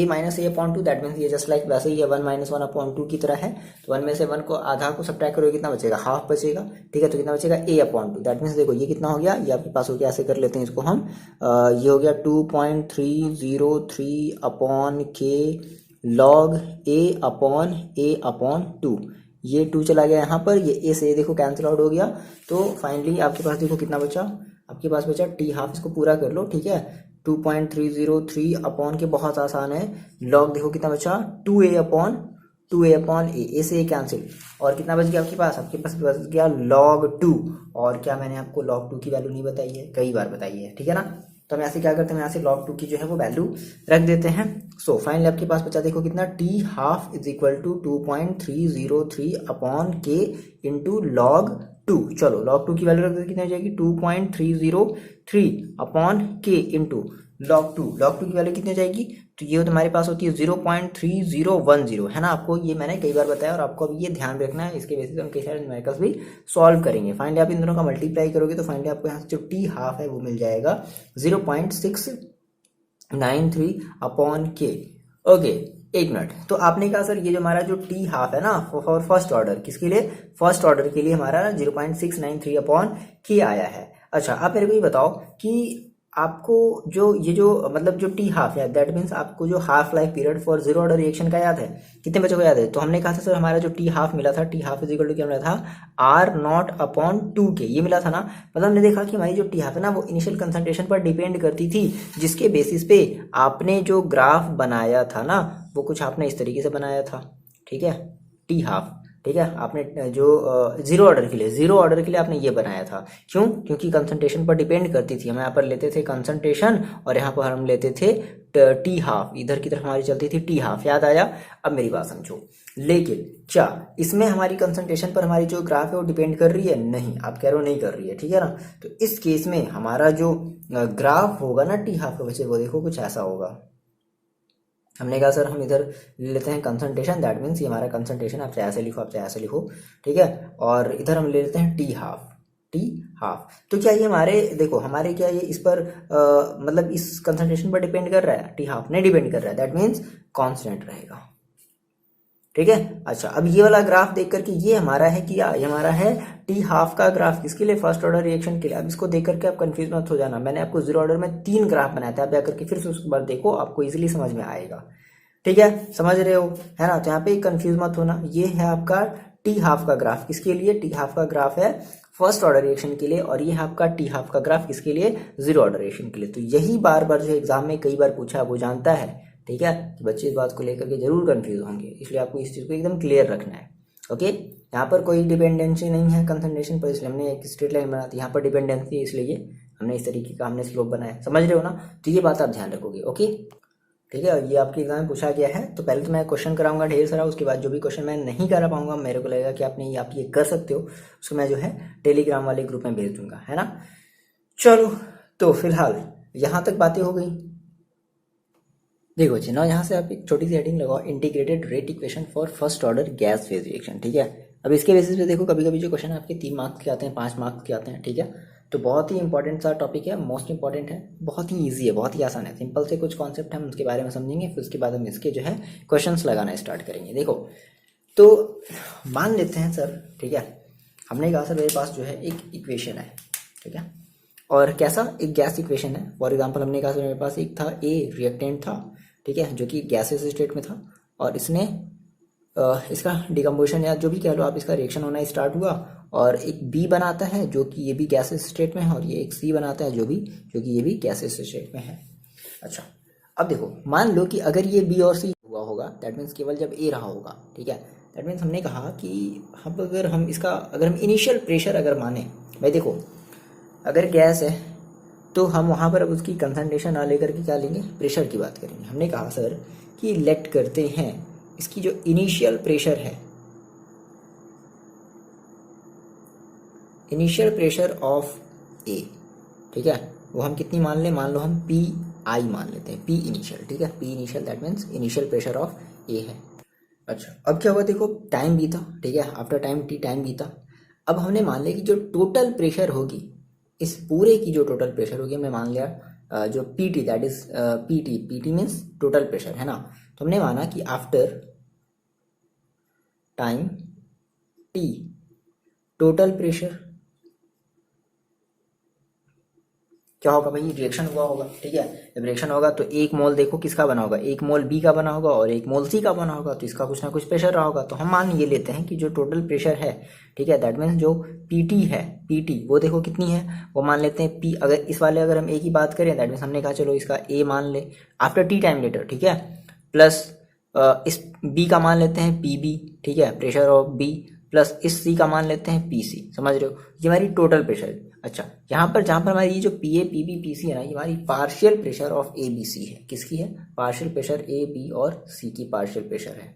A: minus a upon two, that means ये just like वैसे ही है 1 माइनस 1 अपॉन टू की तरह है। तो 1 में से 1 को आधा को सब्ट्रैक्ट करोगे, कितना बचेगा, हाफ बचेगा। ठीक है, तो कितना बचेगा, a upon two. That means देखो ये कितना हो गया, ये आपके पास हो गया, ऐसे कर लेते हैं इसको हम, ये हो गया 2.303 upon k log a upon to. ये 2 चला गया यहाँ पर, ये a से देखो कैंसिल आउट हो गया। तो फाइनली आपके पास देखो कितना बचा, आपके पास बचा टी हाफ। इसको पूरा कर लो, ठीक है, 2.303 अपॉन के बहुत आसान है, लॉग देखो कितना बचा, 2a अपॉन a से a कैंसिल, और कितना बच गया आपके पास बच गया log 2। और क्या मैंने आपको log 2 की वैल्यू नहीं बताई है, कई बार बताई है, ठीक है ना। तो हम ऐसे क्या करते हैं, यहाँ से log 2 की जो है वो वैल्यू रख देते हैं। सो फाइनली आपके पास बचा देखो कितना, T half is equal to 2.303 upon K into log 2। चलो log 2 की वैल्यू रख देते, कितनी हो जाएगी, 2.303 अपॉन के इंटू log 2 की वैल्यू कितनी हो जाएगी, तो ये तुम्हारे पास होती है 0.3010, है ना। आपको ये मैंने कई बार बताया और आपको अब ये ध्यान रखना है, इसके बेसिस पे हम कई सारे न्यूमेरिकल्स भी सॉल्व करेंगे। फाइनली आप इन दोनों का मल्टीप्लाई करोगे तो फाइनली आपको यहाँ से जो टी हाफ है वो मिल जाएगा 0.693 अपॉन के। ओके, एक मिनट, तो आपने कहा सर ये जो हमारा जो टी हाफ है ना फॉर फर्स्ट ऑर्डर, किसके लिए, फर्स्ट ऑर्डर के लिए हमारा 0.693 अपॉन के आया है। अच्छा, आप मेरे को ये बताओ कि आपको जो ये जो मतलब जो टी हाफ है, दैट मीन्स आपको जो half life period for zero order reaction का याद है, कितने बच्चों को याद है। तो हमने कहा था सर हमारा जो टी हाफ मिला था, T half is equal to क्या मिला था, R0 अपॉन 2k, ये मिला था ना। मतलब हमने देखा कि हमारी जो टी हाफ है ना वो इनिशियल कंसंट्रेशन पर डिपेंड करती थी, जिसके बेसिस पे आपने जो ग्राफ बनाया था ना वो कुछ आपने इस तरीके से बनाया था, ठीक है, टी हाफ। ठीक है। आपने जो जीरो ऑर्डर के लिए आपने ये बनाया था, क्यों? क्योंकि कंसंट्रेशन पर डिपेंड करती थी। हम यहाँ पर लेते थे कंसंट्रेशन और यहाँ पर हम लेते थे टी हाफ, इधर की तरफ हमारी चलती थी टी हाफ। याद आया? अब मेरी बात समझो, लेकिन क्या इसमें हमारी कंसंट्रेशन पर हमारी जो ग्राफ है वो डिपेंड कर रही है? नहीं, आप कह रहे हो नहीं कर रही है, ठीक है ना। तो इस केस में हमारा जो ग्राफ होगा ना टी हाफ का, वैसे वो देखो कुछ ऐसा होगा। हमने कहा सर हम इधर ले लेते हैं कंसंट्रेशन, दैट मीन्स ये हमारा कंसंट्रेशन, आप चाहे ऐसे लिखो आप चाहे ऐसे लिखो, ठीक है। और इधर हम ले लेते हैं टी हाफ, टी हाफ। तो क्या ये हमारे, देखो हमारे क्या ये इस पर मतलब इस कंसंट्रेशन पर डिपेंड कर रहा है? टी हाफ नहीं डिपेंड कर रहा है, दैट मीन्स कांस्टेंट रहेगा, ठीक है। अच्छा, अब ये वाला ग्राफ देख करके ये हमारा है क्या? ये हमारा है टी हाफ का ग्राफ। किसके लिए? फर्स्ट ऑर्डर रिएक्शन के लिए। अब इसको देख करके आप कंफ्यूज मत हो जाना, मैंने आपको जीरो ऑर्डर में 3 ग्राफ बनाया था, आप जाकर के फिर से उसके बाद देखो, आपको इजीली समझ में आएगा, ठीक है। समझ रहे हो, है ना। तो यहाँ पे कंफ्यूज मत होना। ये है आपका टी हाफ का ग्राफ। किसके लिए? टी हाफ का ग्राफ है फर्स्ट ऑर्डर रिएक्शन के लिए, और ये है आपका टी हाफ का ग्राफ किसके लिए? जीरो ऑर्डर रिएक्शन के लिए। तो यही बार बार जो एग्जाम में कई बार पूछा है, वो जानता है, ठीक है, कि बच्चे इस बात को लेकर के जरूर कंफ्यूज होंगे, इसलिए आपको इस चीज़ को एकदम क्लियर रखना है, ओके। यहाँ पर कोई डिपेंडेंसी नहीं है कंसंट्रेशन पर, इसलिए हमने एक स्ट्रेट लाइन बना दी। यहाँ पर डिपेंडेंसी है, इसलिए हमने इस तरीके का हमने स्लोप बनाया। समझ रहे हो ना? तो ये बात आप ध्यान रखोगे, ओके, ठीक है। ये आपके एग्जाम में पूछा गया है। तो पहले तो मैं क्वेश्चन कराऊंगा ढेर सारा, उसके बाद जो भी क्वेश्चन मैं नहीं करा पाऊंगा, मेरे को लगेगा कि आप ये कर सकते हो, उसको मैं जो है टेलीग्राम वाले ग्रुप में भेज दूंगा, है ना। चलो, तो फिलहाल यहाँ तक बातें हो गई। देखो जी ना, यहाँ से आप एक छोटी सी हेडिंग लगाओ, integrated rate equation for first order gas phase reaction, ठीक है। अब इसके बेसिस पे देखो, कभी कभी जो क्वेश्चन आपके 3 मार्क्स के आते हैं, 5 मार्क्स के आते हैं, ठीक है। तो बहुत ही इंपॉर्टेंट सा टॉपिक है, मोस्ट इंपॉर्टेंट है, बहुत ही ईजी है, बहुत ही आसान है। सिंपल से कुछ कॉन्सेप्ट हम उसके बारे में समझेंगे, फिर उसके बाद हम इसके जो है क्वेश्चंस लगाना स्टार्ट करेंगे। देखो, तो मान लेते हैं सर, ठीक है, हमने कहा सर मेरे पास जो है एक इक्वेशन है, ठीक है, और कैसा? एक गैस इक्वेशन है। फॉर एग्जाम्पल हमने कहा सर मेरे पास एक था ए रिएक्टेंट था, ठीक है, जो कि गैसेस स्टेट में था, और इसने इसका डिकम्पोजिशन या जो भी कह लो आप, इसका रिएक्शन होना स्टार्ट हुआ, और एक बी बनाता है जो कि ये भी गैसेस स्टेट में है, और ये एक सी बनाता है जो कि ये भी गैसेस स्टेट में है। अच्छा, अब देखो, मान लो कि अगर ये बी और सी हुआ होगा, दैट मीन्स केवल जब ए रहा होगा, ठीक है। दैट मीन्स हमने कहा कि अगर हम इनिशियल प्रेशर अगर माने, भाई देखो, अगर गैस है तो हम वहाँ पर अब उसकी कंसंट्रेशन ना लेकर के क्या लेंगे? प्रेशर की बात करेंगे। हमने कहा सर कि लेट करते हैं इसकी जो इनिशियल प्रेशर है, इनिशियल प्रेशर ऑफ ए, ठीक है, वो हम कितनी मान लें? मान लो हम पी आई मान लेते हैं, पी इनिशियल, ठीक है, P initial that means initial pressure of A है। अच्छा, अब क्या हुआ? देखो, टाइम बीता, ठीक है, आफ्टर टाइम टी टाइम बीता। अब हमने मान लिया कि जो टोटल प्रेशर होगी, इस पूरे की जो टोटल प्रेशर होगी, हमने मान लिया जो P T that is P T means total pressure, है ना। तो हमने माना कि after time T total pressure क्या होगा भाई? रिएक्शन हुआ होगा, ठीक है। जब रिएक्शन होगा तो एक मोल देखो किसका बना होगा, एक मोल बी का बना होगा और एक मोल सी का बना होगा, तो इसका कुछ ना कुछ प्रेशर रहा होगा। तो हम मान ये लेते हैं कि जो टोटल प्रेशर है, ठीक है, दैट मीन्स जो पीटी है, पीटी वो देखो कितनी है, वो मान लेते हैं पी। अगर इस वाले अगर हम ए की बात करें, दैट मीन्स हमने कहा चलो इसका ए मान ले आफ्टर टी टाइम लेटर, ठीक है, प्लस इस बी का मान लेते हैं पी बी, ठीक है, प्रेशर ऑफ बी, प्लस इस सी का मान लेते हैं पी सी। समझ रहे हो? ये हमारी टोटल प्रेशर है। अच्छा, यहाँ पर जहाँ पर हमारी ये जो P A P B P C है ना, ये हमारी partial pressure of A B C है। किसकी है? पार्शियल प्रेशर ए बी और सी की पार्शियल प्रेशर है।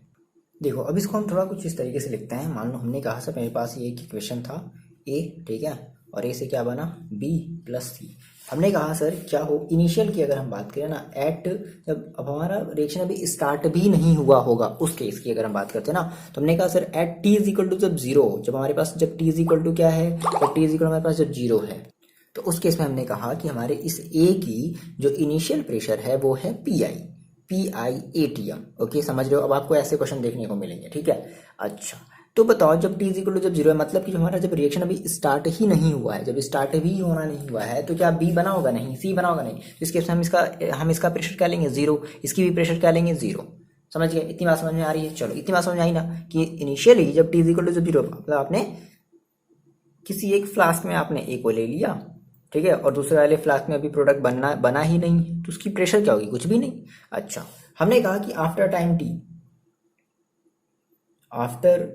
A: देखो, अब इसको हम थोड़ा कुछ इस तरीके से लिखते हैं। मान लो हमने कहा सर मेरे पास ये एक इक्वेशन था ए, ठीक है, और ए से क्या बना? बी प्लस सी। हमने कहा सर क्या हो, इनिशियल की अगर हम बात करें ना, एट जब अब हमारा रिएक्शन अभी स्टार्ट भी नहीं हुआ होगा, उस केस की अगर हम बात करते हैं ना, तो हमने कहा sir at T is equal to जब जीरो, जब हमारे पास जब टी इज इक्वल टू क्या है, जब टी इज इक्वल हमारे पास जब जीरो है, तो उस केस में हमने कहा कि हमारे इस ए की जो इनिशियल प्रेशर है वो है P I, P I A T M. Okay, समझ रहे हो? अब आपको ऐसे क्वेश्चन देखने को मिलेंगे, ठीक है। अच्छा, तो बताओ जब टी इज इक्वल टू जब जीरो है, मतलब कि हमारा जब रिएक्शन अभी स्टार्ट ही नहीं हुआ है, जब स्टार्ट भी होना नहीं हुआ है, तो क्या बी बना होगा? नहीं। सी बना होगा? नहीं। तो इस केस में हम इसका प्रेशर क्या लेंगे? जीरो। इसकी भी प्रेशर क्या लेंगे? जीरो। समझ गए? इतनी बात समझ में आ रही है? चलो, इतनी बात समझ आई ना कि इनिशियली जब टी इज इक्वल टू जब जीरो, मतलब आपने किसी एक फ्लास्क में आपने ए को ले लिया, ठीक है, और दूसरे वाले फ्लास्क में अभी प्रोडक्ट बना ही नहीं है, तो उसकी प्रेशर क्या होगी? कुछ भी नहीं। अच्छा, हमने कहा कि after time T, after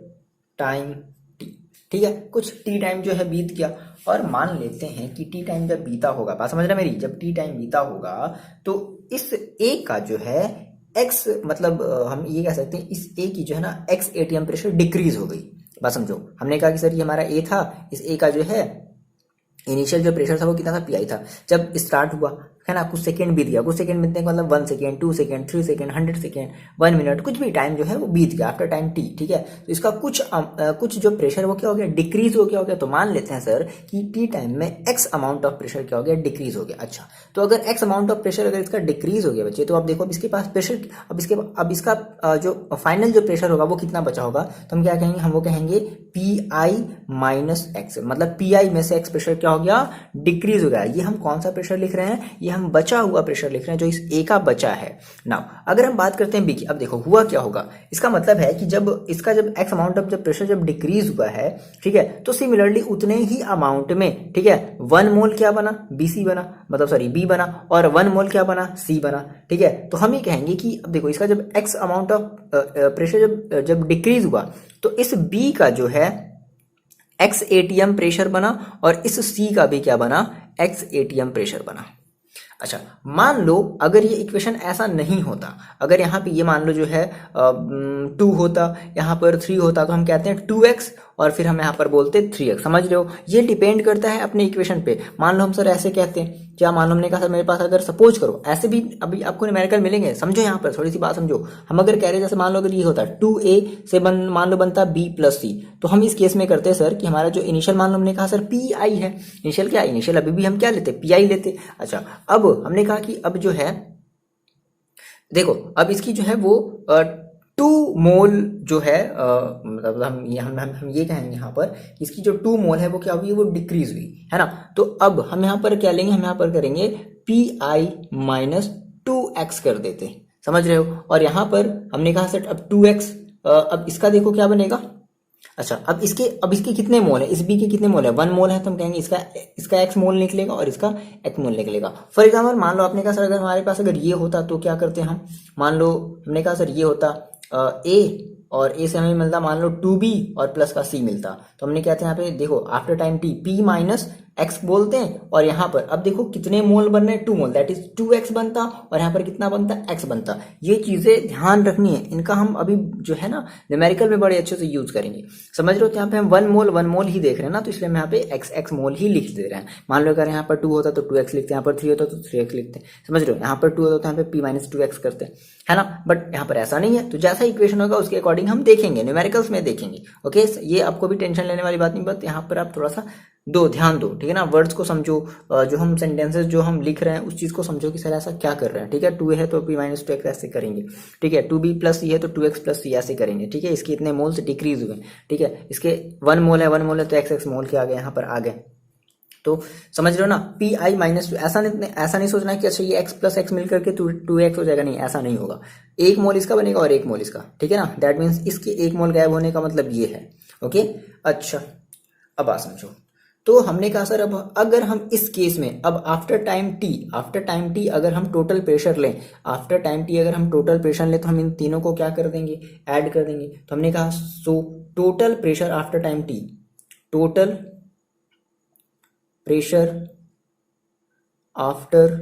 A: time T, ठीक है, कुछ टी टाइम जो है बीत गया, और मान लेते हैं कि टी टाइम जब बीता होगा, बात समझ रहे मेरी, जब टी टाइम बीता होगा तो इस ए का जो है एक्स, मतलब हम ये कह सकते हैं इस ए की जो है ना एक्स एटीएम प्रेशर डिक्रीज हो गई। बात समझो, हमने कहा कि सर ये हमारा ए था, इस ए का जो है इनिशियल जो प्रेशर था वो कितना था, पीआई था। जब स्टार्ट हुआ है ना, कुछ सेकंड बीत गया, कुछ सेकंड बीतने का मतलब 1 second, 2 second, 3 second, 100 second, 1 minute, कुछ भी टाइम जो है वो बीत गया आफ्टर टाइम टी, ठीक है। तो इसका कुछ जो प्रेशर वो क्या हो गया, डिक्रीज हो गया। तो मान लेते हैं सर कि टी टाइम में एक्स अमाउंट ऑफ प्रेशर क्या हो गया, डिक्रीज हो गया। अच्छा, तो अगर एक्स अमाउंट ऑफ प्रेशर अगर इसका डिक्रीज हो गया बच्चे, तो आप देखो अब इसके पास प्रेशर, अब इसका जो फाइनल जो प्रेशर होगा वो कितना बचा होगा, तो हम क्या कहेंगे, हम वो कहेंगे पी आई माइनस एक्स, मतलब पी आई में से एक्स प्रेशर क्या हो गया, डिक्रीज हो गया। ये हम कौन सा प्रेशर लिख रहे हैं, ये हम बचा हुआ प्रेशर लिख रहे हैं जो इस ए का बचा है। नाउ अगर हम बात करते हैं बी की, अब देखो हुआ क्या होगा, इसका मतलब है कि जब इसका जब एक्स अमाउंट ऑफ जब प्रेशर जब डिक्रीज हुआ है, ठीक है, तो सिमिलरली उतने ही अमाउंट में, ठीक है, 1 मोल क्या बना, बीसी बना, मतलब सॉरी बी बना, और 1 मोल क्या बना, सी बना, ठीक है। तो हम ये कहेंगे कि अब देखो इसका जब एक्स अमाउंट ऑफ प्रेशर जब डिक्रीज हुआ, तो इस बी का जो है एक्स एटीएम प्रेशर बना, और इस सी का भी क्या बना, एक्स एटीएम प्रेशर बना। अच्छा, मान लो अगर ये इक्वेशन ऐसा नहीं होता, अगर यहाँ पे ये मान लो जो है 2 होता, यहाँ पर 3 होता, तो हम कहते हैं 2x, और फिर हम यहाँ पर बोलते 3x। समझ रहे हो, ये डिपेंड करता है अपने इक्वेशन पे। मान लो हम सर ऐसे कहते हैं, क्या मान लो हमने कहा सर मेरे पास अगर सपोज करो, ऐसे भी अभी आपको न्यूमेरिकल मिलेंगे, समझो यहाँ पर थोड़ी सी बात समझो। हम अगर कह रहे हैं जैसे मान लो अगर ये होता 2a से मान लो बनता b प्लस c, तो हम इस केस में करते हैं सर कि हमारा जो इनिशियल मान लो हमने कहा सर पी आई है, इनिशियल क्या, इनिशियल अभी भी हम क्या लेते, पी आई लेते। अच्छा, अब हमने कहा कि अब जो है देखो, अब इसकी जो है वो 2 मोल जो है मतलब हम ये कहेंगे यहाँ पर कि इसकी जो 2 मोल है वो क्या हुई, वो डिक्रीज हुई है ना। तो अब हम यहाँ पर क्या लेंगे, हम यहाँ पर करेंगे पी आई माइनस 2x कर देते, समझ रहे हो। और यहाँ पर हमने कहा सर अब 2x, अब इसका देखो क्या बनेगा। अच्छा, अब इसके कितने मोल है, इस बी के कितने मोल है, 1 मोल है, तो हम कहेंगे इसका एक्स मोल निकलेगा और इसका एक्स मोल निकलेगा। फॉर एग्जाम्पल मान लो आपने कहा सर अगर हमारे पास अगर ये होता तो क्या करते हम, मान लो हमने कहा सर ये होता ए, और ए से हमें मिलता मान लो 2b और प्लस का c मिलता, तो हमने कहते हैं यहाँ पे देखो after time T p minus x बोलते हैं, और यहाँ पर अब देखो कितने मोल बन रहे हैं, 2 मोल, दैट इज 2x बनता, और यहाँ पर कितना बनता, x बनता। ये चीजें ध्यान रखनी है, इनका हम अभी जो है ना न्यूमेरिकल में बड़े अच्छे से यूज करेंगे, समझ रहे हो। तो यहाँ पे हम 1 मोल ही देख रहे हैं ना, तो इसलिए हम यहाँ पे x मोल ही लिख दे रहे हैं। मान लो अगर यहाँ पर 2 होता तो 2x लिखते हैं, यहाँ पर 3 होता तो 3x लिखते हैं, समझ रहे हो। यहाँ पर 2 होता तो यहाँ पे p माइनस 2x करते हैं, है ना, बट यहाँ पर ऐसा नहीं है। तो जैसा इक्वेशन होगा उसके अकॉर्डिंग हम देखेंगे, न्यूमेरिकल्स में देखेंगे। ओके, ये आपको भी टेंशन लेने वाली बात नहीं, बट यहाँ पर आप थोड़ा सा ध्यान दो, ठीक है ना, वर्ड्स को समझो, जो हम सेंटेंसेस जो हम लिख रहे हैं उस चीज को समझो कि सर ऐसा क्या कर रहे हैं, ठीक है। 2 है तो p माइनस 2x ऐसे करेंगे, ठीक है। 2b प्लस c है तो 2x प्लस c ऐसे करेंगे, ठीक है। इसके इतने मोल से डिक्रीज हुए, ठीक है। इसके 1 मोल है तो x मोल के आ गए, यहाँ पर आ गए। तो समझ रहे हो ना, पी आई माइनस 2, ऐसा नहीं सोचना कि अच्छा ये x प्लस एक्स मिलकर के 2x हो जाएगा, नहीं, ऐसा नहीं होगा। 1 मोल इसका बनेगा और 1 मोल इसका, ठीक है ना। दैट मीन्स इसके 1 मोल गायब होने का मतलब ये है। ओके, अच्छा, अब बात समझो। तो हमने कहा सर अब अगर हम इस केस में अब आफ्टर टाइम टी अगर हम टोटल प्रेशर लें, आफ्टर टाइम टी अगर हम टोटल प्रेशर लें, तो हम इन तीनों को क्या कर देंगे, ऐड कर देंगे। तो हमने कहा so total pressure after time T, total pressure after,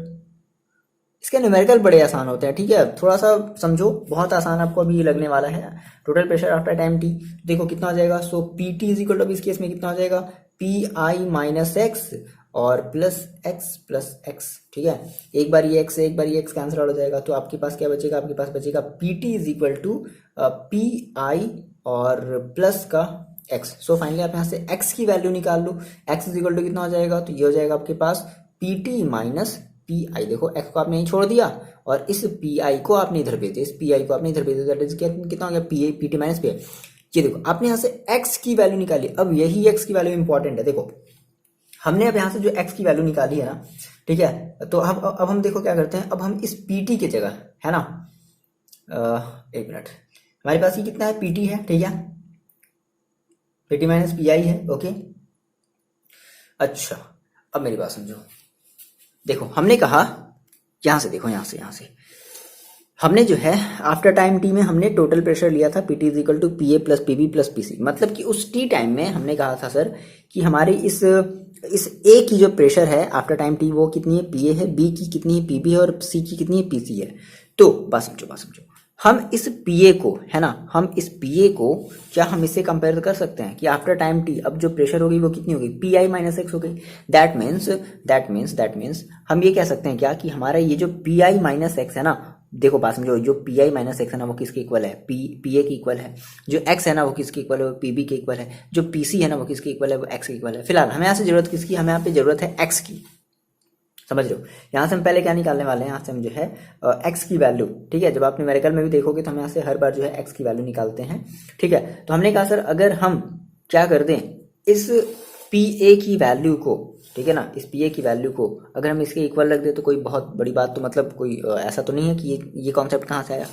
A: इसके न्यूमेरिकल बड़े आसान होते हैं, ठीक है, थोड़ा सा समझो, बहुत आसान आपको अभी लगने वाला है। Total pressure after time t देखो कितना हो जाएगा, so P T is equal to, इस केस में कितना हो जाएगा, पी आई माइनस एक्स और प्लस एक्स, ठीक है। एक बार ये एक्स कैंसिल आउट हो जाएगा, तो आपके पास क्या बचेगा, आपके पास बचेगा P T is equal to P I और प्लस का एक्स। सो फाइनली आप यहाँ से x की वैल्यू निकाल लो, x इज इक्वल टू कितना हो जाएगा, तो ये हो जाएगा आपके पास P T minus P I. देखो x को आपने यहीं छोड़ दिया और इस पी आई को आपने इधर भेज दिया, इस पी आई को आपने इधर भेज दिया, दैट इज कितना हो गया, पी टी माइनस पी आई। ये देखो आपने यहाँ से x की वैल्यू निकाली। अब यही x की वैल्यू इंपॉर्टेंट है। देखो हमने अब यहाँ से जो x की वैल्यू निकाली है ना, ठीक है, तो अब हम देखो क्या करते हैं, अब हम इस pt की जगह, है ना, एक मिनट, हमारे पास ये कितना है, pt है, ठीक है, pt माइनस पी आई है। ओके, अच्छा, अब मेरी बात समझो। देखो हमने कहा यहां से, देखो यहां से हमने जो है आफ्टर टाइम टी में हमने टोटल प्रेशर लिया था P T is equal to P A plus P B plus P C, मतलब कि उस टी टाइम में हमने कहा था सर कि हमारी इस ए की जो प्रेशर है आफ्टर टाइम टी वो कितनी है, पी ए है, बी की कितनी है, पी बी है, और सी की कितनी है, पी सी है। तो बात समझो, हम इस पी ए को है ना, हम इस पी ए को क्या हम इससे कंपेयर कर सकते हैं कि आफ्टर टाइम टी अब जो प्रेशर होगी वो कितनी होगी, पी आई माइनस एक्स हो गई। दैट मीन्स हम ये कह सकते हैं क्या कि हमारा ये जो पी आई माइनस एक्स है ना, देखो बात समझो, जो पी आई माइनस एक्स है ना वो किसके इक्वल है, पी ए के इक्वल है। जो एक्स है ना वो किसके इक्वल है, वो पी बी के इक्वल है। जो पी सी है ना वो किसके इक्वल है, वो एक्स के इक्वल है। फिलहाल हमें यहाँ से जरूरत किसकी, हमें यहाँ पे जरूरत है एक्स की, समझ रहे हो। यहाँ से हम पहले क्या निकालने वाले हैं, यहाँ से हम जो है एक्स की वैल्यू, ठीक है। जब आप न्यूमेरिकल में भी देखोगे तो हम यहाँ से हर बार जो है एक्स की वैल्यू निकालते हैं, ठीक है। तो हमने कहा सर अगर हम क्या कर दें, इस पी ए की वैल्यू को, ठीक है ना, इस पी ए की वैल्यू को अगर हम इसके इक्वल रख दें तो कोई बहुत बड़ी बात, तो मतलब कोई ऐसा तो नहीं है कि ये कॉन्सेप्ट कहाँ से आया।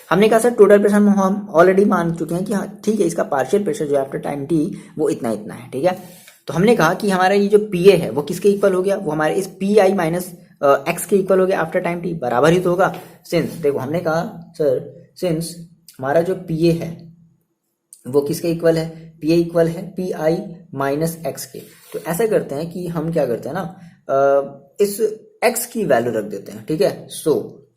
A: हमने कहा सर टोटल प्रेशर हम ऑलरेडी मान चुके हैं कि हाँ ठीक है, इसका पार्शियल प्रेशर जो आफ्टर टाइम टी वो इतना इतना है, ठीक है। तो हमने कहा कि हमारा ये जो पी ए है वो किसके इक्वल हो गया, वो हमारे इस पी आई माइनस एक्स के इक्वल हो गया आफ्टर टाइम टी, बराबर ही तो होगा। सिंस देखो हमने कहा सर सिंस हमारा जो पी ए है वो किसके इक्वल है, पी ए इक्वल है पी आई माइनस एक्स के। तो ऐसा करते हैं कि हम क्या करते हैं ना, इस एक्स की वैल्यू रख देते हैं, ठीक है। So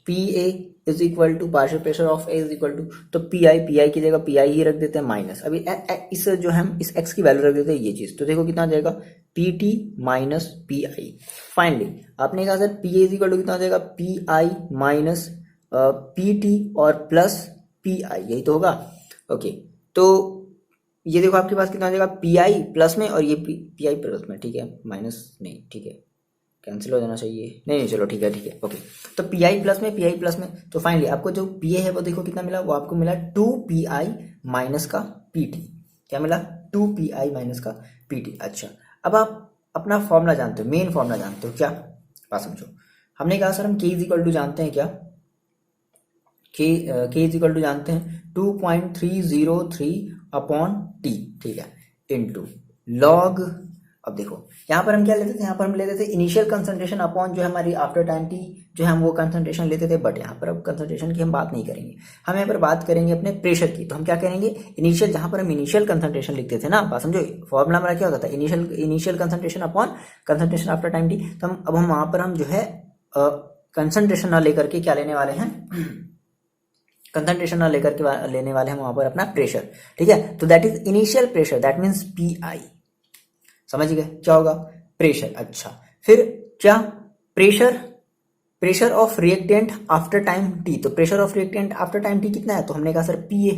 A: P A is equal to partial pressure of A is equal to, तो पी आई की जगह पी आई ही रख देते हैं माइनस, अभी इस जो हम इस एक्स की वैल्यू रख देते हैं ये चीज, तो देखो कितना आ जाएगा, P T minus P I. Finally आपने कहा sir P A is equal to कितना हो जाएगा, P I minus P T और प्लस पी आई, यही तो होगा। ओके, तो ये देखो आपके पास कितना हो जाएगा, पी आई प्लस में और ये पी आई प्लस में, ठीक है, माइनस नहीं, ठीक है, कैंसिल हो जाना चाहिए, नहीं चलो ठीक है ओके। तो पी आई प्लस में, तो फाइनली आपको जो पी ए है वो देखो कितना मिला, वो आपको मिला 2 पी आई माइनस का पी टी। क्या मिला, 2 पी आई माइनस का पी टी। अच्छा, अब आप अपना फॉर्मूला जानते हो, मेन फॉर्मूला जानते हो क्या, बात समझो। हमने कहा सर हम के इज इक्वल टू जानते हैं क्या, के इज इक्वल टू जानते हैं 2.303 अपॉन टी, ठीक है, इनटू लॉग। अब देखो यहाँ पर हम क्या लेते थे, यहाँ पर हम लेते थे इनिशियल कंसंट्रेशन अपॉन जो हमारी आफ्टर टाइम टी जो हम वो कंसंट्रेशन लेते थे, बट यहाँ पर अब कंसंट्रेशन की हम बात नहीं करेंगे, हम यहाँ पर बात करेंगे अपने प्रेशर की। तो हम क्या करेंगे, इनिशियल, जहाँ पर हम इनिशियल कंसंट्रेशन लिखते थे ना, बात समझो, फॉर्मूला हमारा क्या होता था, initial concentration upon concentration after time t. तो हम वहाँ पर हम जो है कंसंट्रेशन ना लेकर के क्या लेने वाले हैं, कंसंट्रेशन ना लेकर के लेने वाले हैं वहां पर अपना प्रेशर, ठीक है। तो that is initial pressure, that means P I, समझ गए क्या होगा, प्रेशर। अच्छा, फिर क्या, pressure of reactant after time t. तो pressure of reactant after time t कितना है, तो हमने कहा सर पी ए,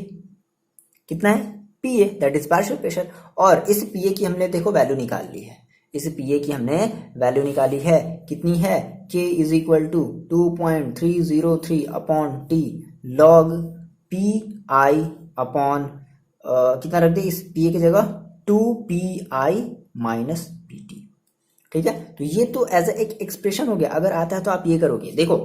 A: कितना है, P A, that is partial pressure. और इस पी ए की हमने देखो वैल्यू निकाल ली है, इस पी ए की हमने वैल्यू निकाली है, कितनी है, K is equal to 2.303 upon T log P I upon कितना रख दे इस पी ए की जगह, 2 P I minus P T, ठीक है। तो ये तो एज एक एक्सप्रेशन हो गया, अगर आता है तो आप ये करोगे। देखो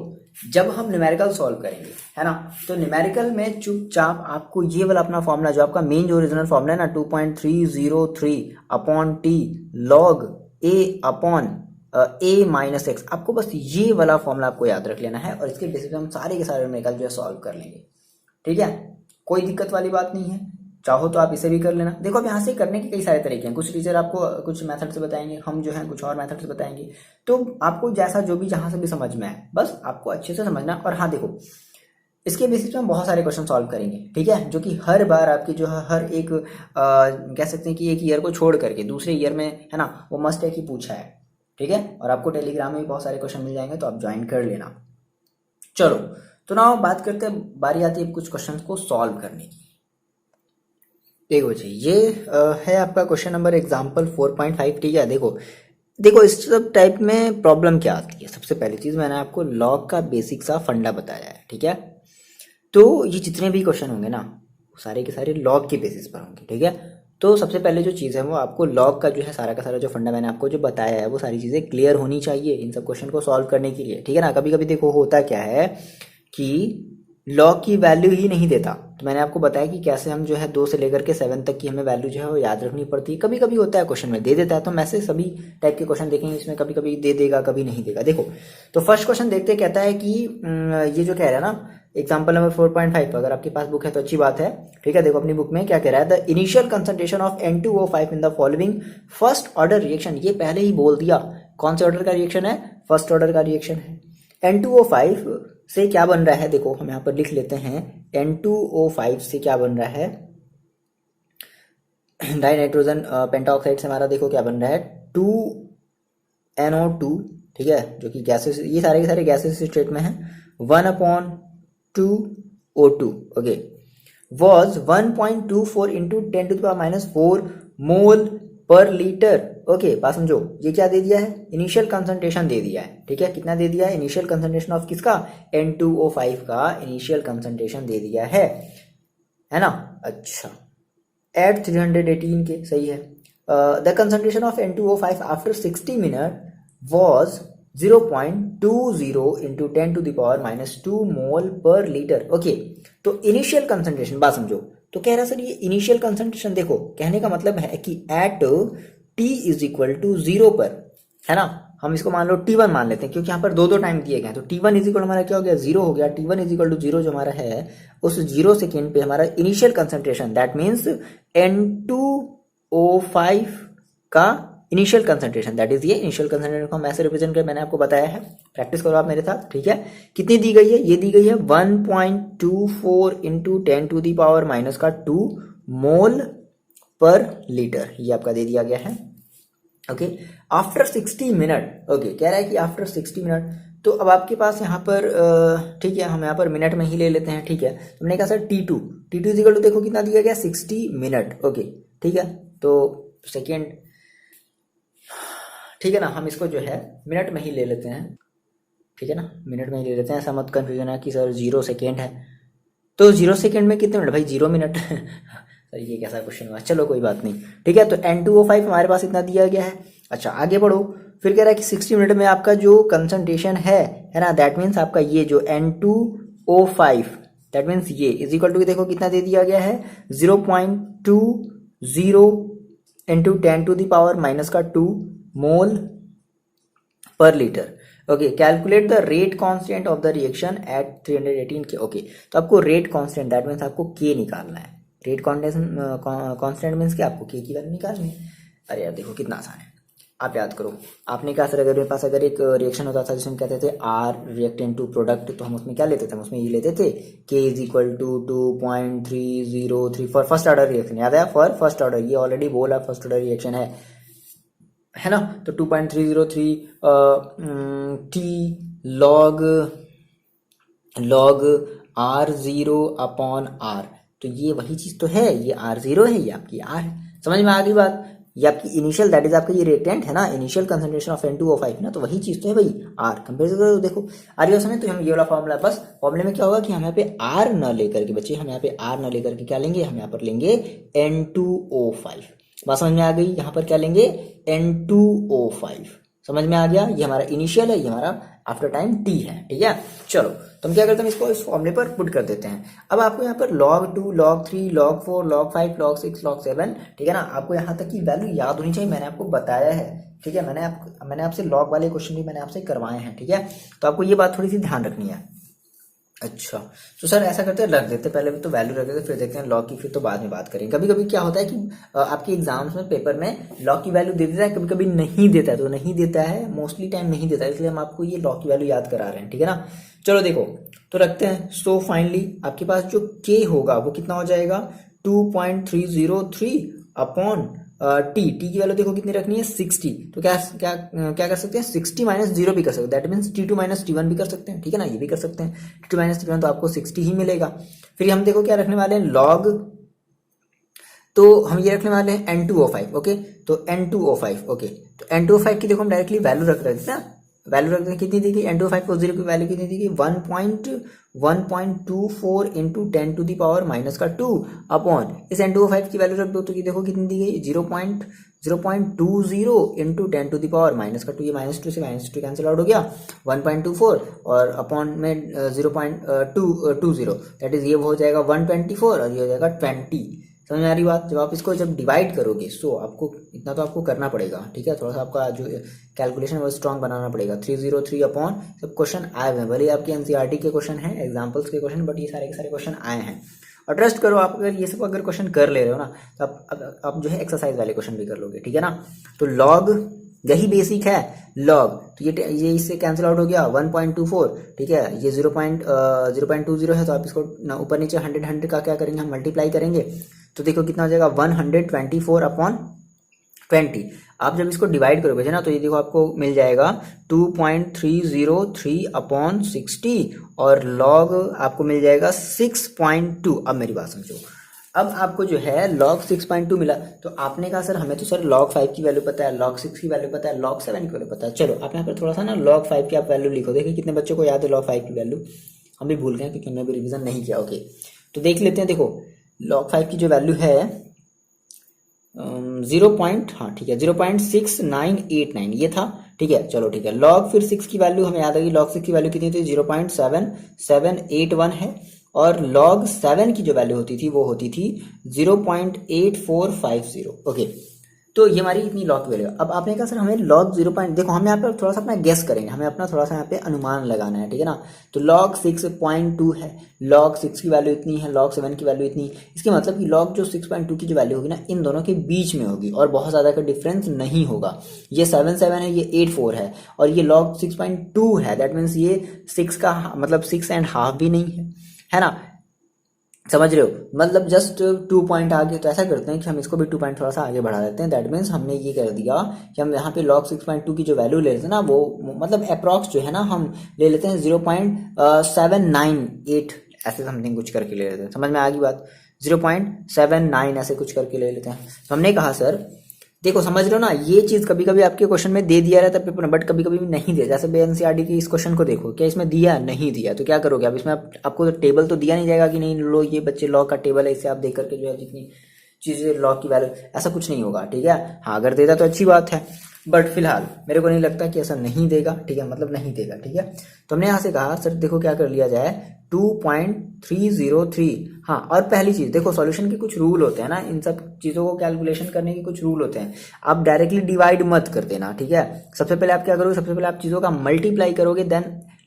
A: जब हम न्यूमेरिकल सॉल्व करेंगे है ना, तो न्यूमेरिकल में चुपचाप आपको ये वाला अपना फॉर्मूला जो आपका मेन जो ओरिजिनल फॉर्मूला है ना, 2.303 अपॉन टी लॉग ए अपॉन ए माइनस एक्स, आपको बस ये वाला फॉर्मूला आपको याद रख लेना है और इसके बेसिस पे हम सारे के सारे न्यूमेरिकल जो है सॉल्व कर लेंगे, ठीक है। कोई दिक्कत वाली बात नहीं है, चाहो तो आप इसे भी कर लेना। देखो अब यहाँ से करने के कई सारे तरीके हैं, कुछ टीचर आपको कुछ मेथड से बताएंगे, हम जो है कुछ और मेथड से बताएंगे, तो आपको जैसा जो भी जहां से भी समझ में आए बस आपको अच्छे से समझना। और हाँ देखो, इसके बेसिस पे हम बहुत सारे क्वेश्चन सॉल्व करेंगे, ठीक है, जो कि हर बार आपकी जो है हर एक कह सकते हैं कि एक ईयर को छोड़ करके दूसरे ईयर में है ना, वो मस्ट है कि पूछा है, ठीक है। और आपको टेलीग्राम में भी बहुत सारे क्वेश्चन मिल जाएंगे, तो आप ज्वाइन कर लेना। चलो तो ना बात करते हैं, बारी आती है कुछ क्वेश्चन को सॉल्व करने की। देखो जी, ये है आपका क्वेश्चन नंबर एग्जाम्पल 4.5, ठीक है। देखो इस सब टाइप में प्रॉब्लम क्या आती है। सबसे पहली चीज मैंने आपको लॉग का बेसिक सा फंडा बताया है, ठीक है। तो ये जितने भी क्वेश्चन होंगे ना, सारे के सारे लॉग के बेसिस पर होंगे, ठीक है। तो सबसे पहले जो चीज़ है वो आपको लॉग का जो है सारा का सारा जो फंडा मैंने आपको जो बताया है वो सारी चीज़ें क्लियर होनी चाहिए इन सब क्वेश्चन को सॉल्व करने के लिए, ठीक है ना। कभी कभी देखो होता क्या है कि लॉग की वैल्यू ही नहीं देता, तो मैंने आपको बताया कि कैसे हम जो है 2 से लेकर के 7 तक की हमें वैल्यू जो है वो याद रखनी पड़ती है। कभी कभी होता है क्वेश्चन में दे देता है, तो हम ऐसे सभी टाइप के क्वेश्चन देखेंगे, इसमें कभी कभी दे देगा कभी नहीं देगा। देखो तो फर्स्ट क्वेश्चन देखते, कहता है कि ये जो कह रहा है ना एग्जाम्पल नंबर 4.5, अगर आपके पास बुक है तो अच्छी बात है, ठीक है। देखो अपनी बुक में क्या कह रहा है, the initial concentration of N2O5 in the following first order reaction, ये पहले ही बोल दिया कौन से ऑर्डर का रिएक्शन है, फर्स्ट ऑर्डर का रिएक्शन है। N2O5 से क्या बन रहा है, देखो हम यहाँ पर लिख लेते हैं, N2O5 से क्या बन रहा है, डाई नाइट्रोजन पेंटाऑक्साइड से हमारा देखो क्या बन रहा है, 2NO2, ठीक है, जो कि गैसेस, ये सारे के सारे गैसेस स्टेट में है, 1/2O2, okay, was 1.24 into 10⁻⁴ mole per litre, okay. बात समझो, ये क्या दे दिया है, इनिशियल कंसंट्रेशन दे दिया है, ठीक है। कितना दे दिया है, इनिशियल कंसंट्रेशन ऑफ किसका, N2O5 का इनिशियल कंसंट्रेशन दे दिया है ना। अच्छा, एट 318 के, सही है। The concentration of N2O5 after 60 minute was 0.20 into 10⁻⁻² mole per litre, okay. तो इनिशियल कंसंट्रेशन, बात समझो, तो कह रहा सर ये इनिशियल कंसंट्रेशन, देखो कहने का मतलब है कि at t is equal to 0 पर, है ना, हम इसको मान लो T1 मान लेते हैं, क्योंकि यहाँ पर दो टाइम दिए गए हैं, तो T1 इज इक्वल हमारा क्या हो गया, 0 हो गया। T1 इज इक्वल टू 0 जो हमारा है, उस 0 सेकेंड पे हमारा initial concentration, that means N2O5 का इनिशियल कंसंट्रेशन, दैट इज ये इनिशियल कंसंट्रेशन को हम ऐसे रिप्रेजेंट कर, मैंने आपको बताया है, प्रैक्टिस करो आप मेरे साथ, ठीक है। कितनी दी गई है, ये दी गई है 1.24 इंटू 10⁻⁻² मोल पर लीटर, ये आपका दे दिया गया है, ओके। आफ्टर 60 मिनट, ओके, कह रहा है कि आफ्टर 60 मिनट, तो अब आपके पास यहाँ पर ठीक है, हम यहाँ पर मिनट में ही ले लेते हैं, ठीक है। तो हमने कहा sir T2 is equal to, देखो कितना दिया गया, 60 मिनट, ओके, ठीक है। तो सेकेंड, ठीक है ना, हम इसको जो है मिनट में ही ले लेते हैं, ठीक है ना, मिनट में ही ले लेते हैं, ऐसा मत कंफ्यूजन है कि सर 0 सेकेंड है, तो 0 सेकेंड में कितने मिनट भाई, 0 मिनट सर ये कैसा क्वेश्चन हुआ, चलो कोई बात नहीं, ठीक है। तो N2O5 हमारे पास इतना दिया गया है। अच्छा आगे बढ़ो, फिर कह रहा है कि 60 मिनट में आपका जो कंसंट्रेशन है ना, दैट मीन्स आपका ये जो N2O5, दैट मीन्स ये इज इक्वल टू, देखो कितना दे दिया गया है, 0.20 into 10⁻⁻² mole per litre, okay. Calculate the rate constant of the reaction at 318 के, ओके। तो आपको रेट कांस्टेंट, दैट मीन्स आपको के निकालना है, रेट कांस्टेंट मीन्स कि आपको के की वैल्यू निकालनी है। अरे यार देखो कितना आसान है, आप याद करो, आपने कहा सर अगर मेरे पास अगर एक रिएक्शन होता था जिसमें कहते थे आर रिएक्टेंट टू प्रोडक्ट, तो हम उसमें क्या लेते थे, हम उसमें ये लेते थे K is equal to 2.303 for first order reaction, याद है, फॉर फर्स्ट ऑर्डर, ये ऑलरेडी बोला फर्स्ट ऑर्डर रिएक्शन है ना। तो 2.303 टी लॉग R0/R, तो ये वही चीज तो है, ये R0 है, ये आपकी R है, समझ में आ गई बात। ये आपकी इनिशियल, दैट इज आपका ये रिएक्टेंट है ना, इनिशियल कंसंट्रेशन ऑफ N2O5 ना, तो वही चीज तो है भाई R, कंपेयर करो, देखो आर ये समझ, तो हम ये वाला फॉर्मूला, बस फॉर्मूले में क्या होगा कि हम यहाँ पे R न लेकर के, बच्चे हम यहाँ पे R न लेकर के क्या लेंगे, हम यहाँ पर लेंगे N2O5, बात समझ में आ गई। यहाँ पर क्या लेंगे, N2O5, समझ में आ गया, ये हमारा इनिशियल है, ये हमारा आफ्टर टाइम T है, ठीक है। चलो तो हम क्या करते हैं, इसको इस फॉर्मूले पर पुट कर देते हैं। अब आपको यहाँ पर log2 log3 log4 log5 log6 log7, ठीक है ना, आपको यहाँ तक की वैल्यू याद होनी चाहिए, मैंने आपको बताया है, ठीक है। मैंने आपसे लॉग वाले क्वेश्चन भी मैंने आपसे करवाए हैं, ठीक है, तो आपको ये बात थोड़ी सी ध्यान रखनी है। अच्छा तो सर ऐसा करते हैं, रख देते पहले तो वैल्यू रख देते, फिर देखते हैं लॉग की, फिर तो बाद में बात करेंगे। कभी कभी क्या होता है कि आपके एग्जाम्स में पेपर में लॉग की वैल्यू दे देता है, कभी कभी नहीं देता है, तो नहीं देता है, मोस्टली टाइम नहीं देता है, इसलिए हम आपको ये लॉग की वैल्यू याद करा रहे हैं, ठीक है ना। चलो देखो तो रखते हैं। सो फाइनली आपके पास जो के होगा वो कितना हो जाएगा, 2.303 अपॉन टी की वैल्यू देखो कितनी रखनी है, 60, तो क्या क्या क्या कर सकते हैं, 60 माइनस 0 भी कर सकते हैं, that means T2 minus T1 भी कर सकते हैं, ठीक है ना, ये भी कर सकते हैं, T2 माइनस T1 तो आपको 60 ही मिलेगा। फिर हम देखो क्या रखने वाले हैं, लॉग, तो हम ये रखने वाले हैं N2O5, ओके, तो N2O5, ओके, तो N2O5 की देखो हम डायरेक्टली वैल्यू रख रहे थे ना, वैल्यू रखते हैं कितनी दी गई, N2O5 को 0 की वैल्यू कितनी दी गई, 1.24 इंटू 10⁻⁻² अपॉन इस N2O5 की वैल्यू रख दो, तो ये देखो कितनी दी गई, 0.20 इंटू 10⁻⁻², ये -2 से -2 कैंसिल आउट हो गया, 1.24 और अपॉन में 0.220, दैट इज ये हो जाएगा 124 और ये हो जाएगा 20, समझ में आ रही बात। जब आप इसको जब डिवाइड करोगे सो आपको इतना तो आपको करना पड़ेगा, ठीक है। थोड़ा सा आपका जो कैलकुलेशन वो स्ट्रांग बनाना पड़ेगा। 303 अपॉन, सब क्वेश्चन आए हुए हैं, भले आपके एनसीईआरटी के क्वेश्चन हैं, एग्जाम्पल्स के क्वेश्चन, बट ये सारे के सारे क्वेश्चन आए हैं। और ट्रस्ट करो, आप अगर ये सब अगर क्वेश्चन कर ले रहे हो ना, तो आप जो है एक्सरसाइज वाले क्वेश्चन भी कर लोगे, ठीक है ना। तो लॉग यही बेसिक है लॉग। तो ये इससे कैंसिल आउट हो गया 1.24, ठीक है। ये 0.20 है, तो आप इसको ऊपर नीचे 100 का क्या करेंगे, हम मल्टीप्लाई करेंगे। तो देखो कितना हो जाएगा 124 अपॉन 20। आप जब इसको डिवाइड करोगे ना, तो ये देखो आपको मिल जाएगा 2.303 अपॉन 60 और लॉग आपको मिल जाएगा 6.2। अब मेरी बात समझो, अब आपको जो है log 6.2 मिला, तो आपने कहा सर हमें तो सर log 5 की वैल्यू पता है, log 6 की वैल्यू पता है, log 7 की वैल्यू पता है। चलो आप यहाँ पर थोड़ा सा ना log 5 की आप वैल्यू लिखो, देखिए कितने बच्चों को याद है log 5 की वैल्यू। हम भी भूल गए क्योंकि हमने अभी रिवीजन नहीं किया। ओके, तो देख लेते हैं। देखो log 5 की जो वैल्यू है 0.6989 ये था, ठीक है। चलो ठीक है, log फिर 6 की वैल्यू हमें याद आ गई। log 6 की वैल्यू कितनी थी, 0.7781 है। और log 7 की जो वैल्यू होती थी वो होती थी 0.8450। ओके, तो ये हमारी इतनी log की वैल्यू। अब आपने कहा सर हमें log 0. देखो हम यहाँ पर थोड़ा सा अपना गेस करेंगे, हमें अपना थोड़ा सा यहाँ पे अनुमान लगाना है, ठीक है ना। तो log 6.2 है, log 6 की वैल्यू इतनी है, log 7 की वैल्यू इतनी। इसके मतलब कि log जो 6.2 की जो वैल्यू होगी ना, इन दोनों के बीच में होगी और बहुत ज़्यादा का डिफरेंस नहीं होगा। ये 77 है, ये 84 है, और ये log 6.2 है, दैट मीन्स ये 6 का मतलब 6.5 भी नहीं है ना। समझ रहे हो, मतलब जस्ट 2 पॉइंट आगे। तो ऐसा करते हैं कि हम इसको भी 2 पॉइंट थोड़ा सा आगे बढ़ा देते हैं। दैट मीन्स हमने ये कर दिया कि हम यहाँ पे log 6.2 की जो वैल्यू ले लेते हैं ना, वो मतलब अप्रॉक्स जो है ना, हम ले लेते हैं 0.798 ऐसे समथिंग कुछ करके ले लेते हैं। समझ में आ गई बात, 0.79 ऐसे कुछ करके ले लेते हैं। तो हमने कहा सर देखो समझ रहे हो ना, ये चीज कभी कभी आपके क्वेश्चन में दे दिया रहता है पेपर में, बट कभी कभी नहीं दिया। जैसे एनसीईआरटी की इस क्वेश्चन को देखो, क्या इसमें दिया नहीं दिया, तो क्या करोगे आप इसमें आपको तो टेबल तो दिया नहीं जाएगा कि नहीं लो ये बच्चे लॉ का टेबल है, इसे आप देख करके जो है जितनी चीजें लॉ की वैल्यू, ऐसा कुछ नहीं होगा, ठीक है। हाँ अगर देता तो अच्छी बात है, बट फिलहाल मेरे को नहीं लगता कि ऐसा नहीं देगा, ठीक है, मतलब नहीं देगा, ठीक है। तो हमने यहाँ से कहा सर देखो क्या कर लिया जाए 2.303। हाँ, और पहली चीज देखो, सॉल्यूशन के कुछ रूल होते हैं ना, इन सब चीजों को कैलकुलेशन करने के कुछ रूल होते हैं। आप डायरेक्टली डिवाइड मत कर देना, ठीक है। सबसे पहले आप क्या करोगे, सबसे पहले आप चीजों का मल्टीप्लाई करोगे, देन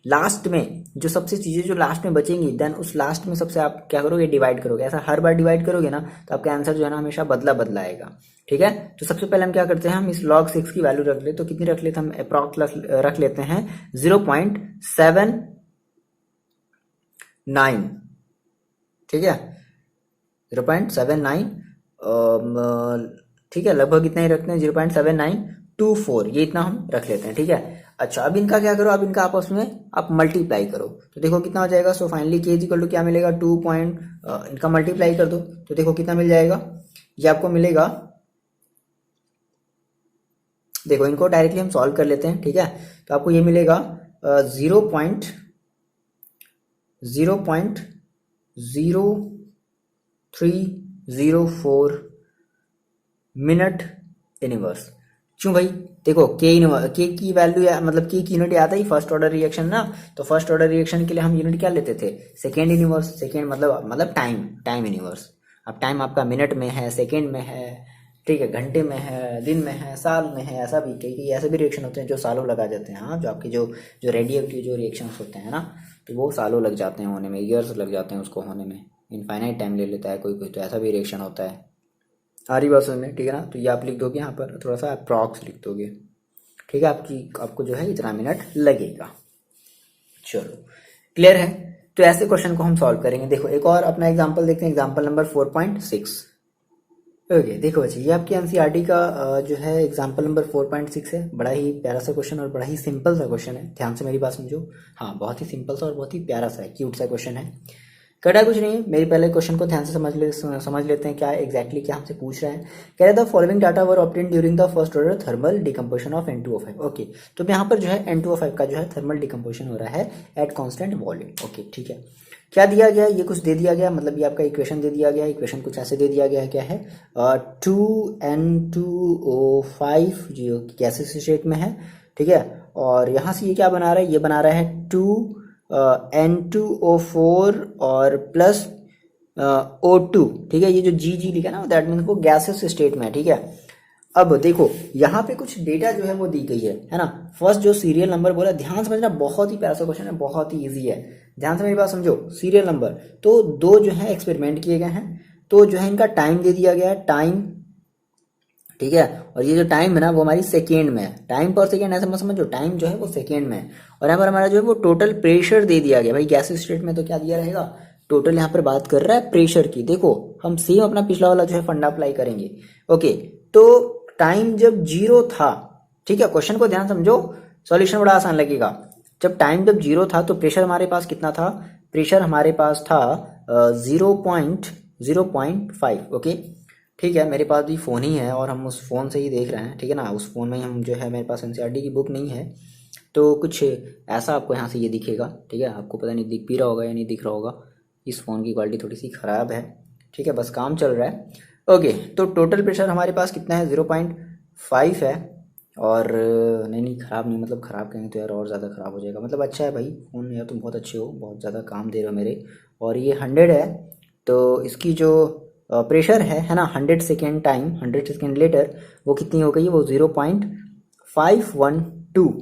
A: लास्ट में जो सबसे चीजें जो लास्ट में बचेंगी, देन उस लास्ट में सबसे आप क्या करोगे, डिवाइड करोगे। ऐसा हर बार डिवाइड करोगे ना, तो आपका आंसर जो है ना हमेशा बदला बदला आएगा, ठीक है। तो सबसे पहले हम क्या करते हैं, हम इस log 6 की वैल्यू रख ले, तो कितनी रख लेते हैं, हम अप्रॉक्स रख लेते हैं 0.79, ठीक है, 0.79, ठीक है, लगभग इतना ही रखते हैं, 0.7924, ये इतना हम रख लेते हैं, ठीक है। अच्छा, अब इनका क्या करो, अब इनका आपस में आप मल्टीप्लाई करो, तो देखो कितना हो जाएगा। सो फाइनली के इक्वल टू क्या मिलेगा, इनका मल्टीप्लाई कर दो, तो देखो कितना मिल जाएगा, ये आपको मिलेगा। देखो इनको डायरेक्टली हम सॉल्व कर लेते हैं, ठीक है। तो आपको ये मिलेगा 0.0304 मिनट इनवर्स। क्यों भाई, देखो के की वैल्यू मतलब के की यूनिट याद है फर्स्ट ऑर्डर रिएक्शन ना, तो फर्स्ट ऑर्डर रिएक्शन के लिए हम यूनिट क्या लेते थे, सेकेंड इनवर्स। सेकेंड मतलब टाइम इनवर्स। अब टाइम आपका मिनट में है, सेकेंड में है, ठीक है, घंटे में है, दिन में है, साल में है, ऐसा भी कई ऐसे भी रिएक्शन होते हैं जो सालों लगा जाते हैं। हाँ, जो आपके जो रेडियो एक्टिव जो रिएक्शंस होते हैं ना, तो वो सालों लग जाते हैं होने में, ईयर्स लग जाते हैं उसको होने में, इनफाइनाइट टाइम ले लेता है कोई कोई, तो ऐसा भी रिएक्शन होता है। आ रही बात समझ में, ठीक है ना। तो ये आप लिख दोगे यहाँ पर, थोड़ा सा अप्रॉक्स लिख दोगे, ठीक है। आपको जो है इतना मिनट लगेगा। चलो क्लियर है। तो ऐसे क्वेश्चन को हम सॉल्व करेंगे। देखो एक और अपना एग्जांपल देखते हैं, एग्जांपल नंबर 4.6। ओके, देखो बच्चे ये आपके एनसीईआरटी का जो है एग्जांपल नंबर 4.6 है। बड़ा ही प्यारा सा क्वेश्चन और बड़ा ही सिंपल सा क्वेश्चन है, ध्यान से मेरी बात समझो। हाँ, बहुत ही सिंपल सा और बहुत ही प्यारा सा है, क्यूट सा क्वेश्चन है। कटा कुछ नहीं, मेरे पहले क्वेश्चन को ध्यान से समझ लेते हैं क्या एग्जैक्टली क्या हमसे पूछ रहा है। कह रहा था following data were obtained during the first order thermal decomposition of N2O5। Okay, तो यहाँ पर जो है N2O5 का जो है थर्मल डिकम्पोजिशन हो रहा है एट कांस्टेंट वॉल्यूम। ओके, ठीक है। क्या दिया गया, ये कुछ दे दिया गया, मतलब ये आपका इक्वेशन दे दिया गया। इक्वेशन कुछ ऐसे दे दिया गया है, क्या है 2N2O5 जो गैसेस स्टेट में है, ठीक है। और यहाँ से ये क्या बना रहा है, ये बना रहा है 2N2O4 और प्लस O2, ठीक है, ये जो जी लिखा ना दैट मीन्स वो गैसेस स्टेट में है, ठीक है। अब देखो यहाँ पे कुछ डेटा जो है वो दी गई है ना। फर्स्ट जो सीरियल नंबर बोला, ध्यान समझना, बहुत ही प्यारा सा क्वेश्चन है, बहुत ही इजी है, ध्यान से मेरी बात समझो। सीरियल नंबर तो दो जो है एक्सपेरिमेंट किए गए हैं, तो जो है इनका टाइम दे दिया गया है, टाइम, ठीक है। और ये जो टाइम है ना वो हमारी सेकेंड में है, टाइम पर सेकेंड, ऐसा मत समझो, टाइम जो है वो सेकेंड में है। और यहाँ पर हमारा जो है वो टोटल प्रेशर दे दिया गया, भाई गैस स्टेट में तो क्या दिया रहेगा, टोटल यहाँ पर बात कर रहा है प्रेशर की। देखो हम सेम अपना पिछला वाला जो है फंडा अप्लाई करेंगे। ओके, तो टाइम जब जीरो था, ठीक है, क्वेश्चन को ध्यान समझो, सॉल्यूशन बड़ा आसान लगेगा। जब टाइम जब जीरो था तो प्रेशर हमारे पास कितना था, प्रेशर हमारे पास था 0.05। ओके, ठीक है, मेरे पास भी फ़ोन ही है और हम उस फ़ोन से ही देख रहे हैं, ठीक है ना। उस फ़ोन में हम जो है, मेरे पास एनसीईआरटी की बुक नहीं है, तो कुछ ऐसा आपको यहाँ से ये दिखेगा, ठीक है। आपको पता नहीं दिख भी रहा होगा या नहीं दिख रहा होगा, इस फ़ोन की क्वालिटी थोड़ी सी ख़राब है, ठीक है, बस काम चल रहा है। ओके, तो टोटल प्रेशर हमारे पास कितना है, 0.5 है। और नहीं ख़राब नहीं, मतलब ख़राब कहेंगे तो यार और ज़्यादा ख़राब हो जाएगा, मतलब अच्छा है भाई फ़ोन, यार तुम बहुत अच्छे हो, बहुत ज़्यादा काम दे रहे हो मेरे। और ये 100 है, तो इसकी जो प्रेशर है ना, 100 सेकेंड टाइम, 100 सेकेंड लेटर, वो कितनी हो गई है, वो 0.512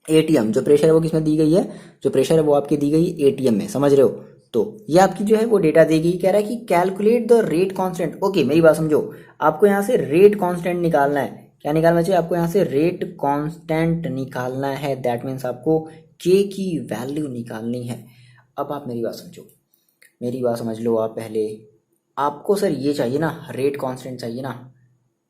A: ATM। जो प्रेशर है वो किसमें दी गई है, जो प्रेशर है वो आपकी दी गई ATM में, समझ रहे हो। तो ये आपकी जो है वो डेटा देगी, कह रहा है कि calculate the rate constant. Okay, मेरी बात समझो, आपको यहाँ से रेट कांस्टेंट निकालना है। क्या निकालना चाहिए आपको, यहाँ से रेट कांस्टेंट निकालना है, दैट मीन्स आपको के की वैल्यू निकालनी है। अब आप मेरी बात समझो, मेरी बात समझ लो आप पहले, आपको सर ये चाहिए ना, रेट कांस्टेंट चाहिए ना।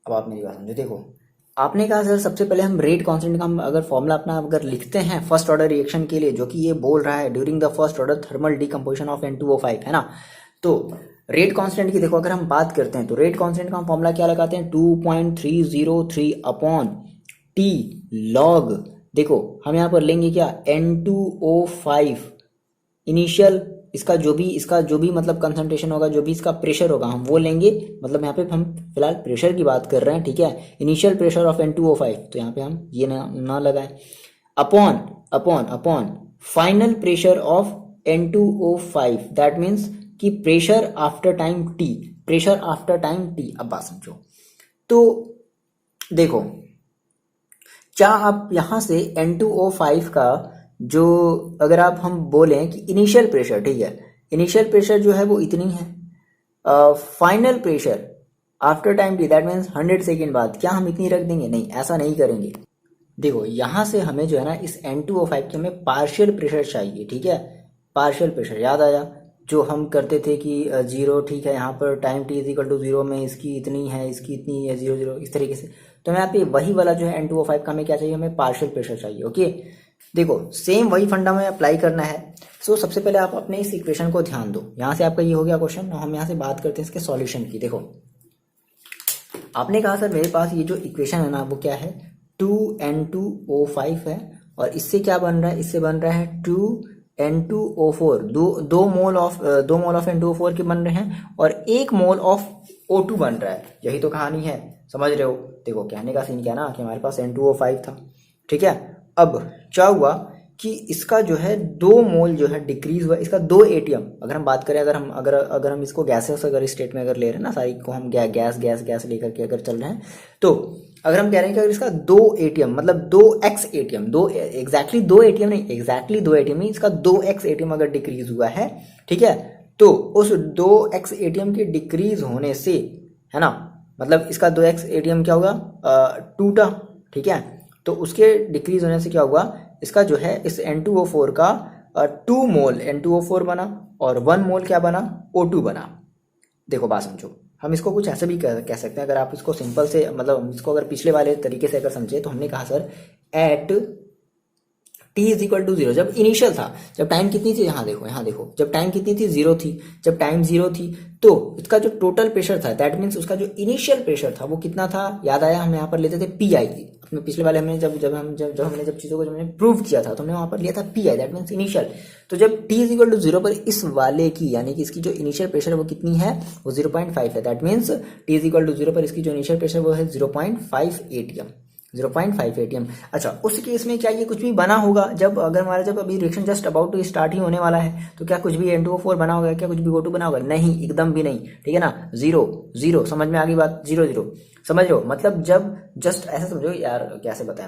A: अब आप मेरी बात समझो, देखो आपने कहा सर सबसे पहले हम रेट कांस्टेंट का हम अगर फॉर्मूला अपना अगर लिखते हैं फर्स्ट ऑर्डर रिएक्शन के लिए, जो कि ये बोल रहा है during the first order thermal decomposition of N2O5, है ना। तो रेट कांस्टेंट की देखो अगर हम बात करते हैं तो रेट कांस्टेंट का हम फॉर्मूला क्या लगाते हैं, 2.303 अपॉन टी लॉग, देखो हम यहाँ पर लेंगे क्या, N2O5 इनिशियल, इसका जो भी मतलब कंसंट्रेशन होगा, जो भी इसका प्रेशर होगा हम वो लेंगे, मतलब यहाँ पे हम फिलहाल प्रेशर की बात कर रहे हैं, ठीक है। इनिशियल प्रेशर ऑफ N2O5, तो यहाँ पे हम ये ना लगाएं, upon upon upon final pressure of N2O5, that means कि pressure after time t, pressure after time t. अब बात समझो, तो देखो क्या आप यहाँ से N2O5 का जो अगर आप हम बोलें कि इनिशियल प्रेशर, ठीक है, इनिशियल प्रेशर जो है वो इतनी है, final pressure after time T that means 100 second बाद, क्या हम इतनी रख देंगे, नहीं, ऐसा नहीं करेंगे। देखो यहाँ से हमें जो है ना इस N2O5 के हमें पार्शियल प्रेशर चाहिए, ठीक है, पार्शियल प्रेशर याद आया जो हम करते थे कि जीरो, ठीक है, यहाँ पर time T is equal to zero में इसकी इतनी है, इसकी इतनी है, 0 0 इस तरीके से। तो यहाँ पे वही वाला जो है N2O5 का हमें क्या चाहिए, हमें पार्शियल प्रेशर चाहिए। ओके, देखो सेम वही फंडा में अप्लाई करना है। सो सबसे पहले आप अपने इस इक्वेशन को ध्यान दो, यहाँ से आपका ये हो गया क्वेश्चन। हम यहाँ से बात करते हैं इसके सॉल्यूशन की। देखो आपने कहा सर मेरे पास ये जो इक्वेशन है ना वो क्या है, 2N2O5 है, और इससे क्या बन रहा है, इससे बन रहा है 2N2O4, दो मोल ऑफ N2O4 के बन रहे हैं, और 1 मोल ऑफ O2 बन रहा है। यही तो कहानी है, समझ रहे हो। देखो कहने का सीन क्या ना कि हमारे पास N2O5 था, ठीक है। अब क्या हुआ कि इसका जो है 2 मोल जो है डिक्रीज हुआ, इसका 2 ATM अगर हम बात करें, अगर हम इसको गैसेस अगर स्टेट में अगर ले रहे हैं ना, सारी को हम गैस लेकर के अगर चल रहे हैं, तो अगर हम कह रहे हैं कि अगर इसका 2 ATM मतलब 2x ATM, एग्जैक्टली 2 ATM नहीं, एग्जैक्टली 2 ATM नहीं, इसका 2x ATM अगर डिक्रीज हुआ है, ठीक है, तो उस 2x ATM के डिक्रीज होने से, है ना, मतलब इसका 2x ATM क्या होगा, टूटा, ठीक है, तो उसके डिक्रीज होने से क्या हुआ, इसका जो है इस N2O4 का 2 मोल N2O4 बना, और 1 मोल क्या बना, O2 बना। देखो बात समझो, हम इसको कुछ ऐसे भी कह सकते हैं, अगर आप इसको सिंपल से मतलब हम इसको अगर पिछले वाले तरीके से अगर समझे, तो हमने कहा sir at t is equal to 0, जब इनिशियल था, जब टाइम कितनी थी, यहाँ देखो जब टाइम कितनी थी, 0 थी, जब टाइम 0 थी, तो इसका जो टोटल प्रेशर था दैट मीन्स उसका जो इनिशियल प्रेशर था वो कितना था, याद आया, हम यहाँ पर लेते थे PI। अपने पिछले वाले हमने जब चीज़ों को जब हमने प्रूव किया था तो हमने वहाँ पर लिया था PI, दैट मीन्स इनिशियल। तो जब t इज इक्वल टू 0 पर इस वाले की, यानी कि इसकी जो इनिशियल प्रेशर है वो कितनी है, वो 0.5 है, that means t is equal to 0 पर इसकी जो इनिशियल प्रेशर वो है 0.5 ATM। 0.5 atm। अच्छा, उस केस में क्या ये कुछ भी बना होगा? जब अगर हमारा जब अभी reaction just about to start ही होने वाला है तो क्या कुछ भी N2O4 बना होगा? क्या कुछ भी O2 बना होगा? नहीं, एकदम भी नहीं, ठीक है ना। जीरो जीरो, समझ में आ गई बात? जीरो जीरो, समझ लो। मतलब जब जस्ट ऐसे समझो यार, कैसे बताएं,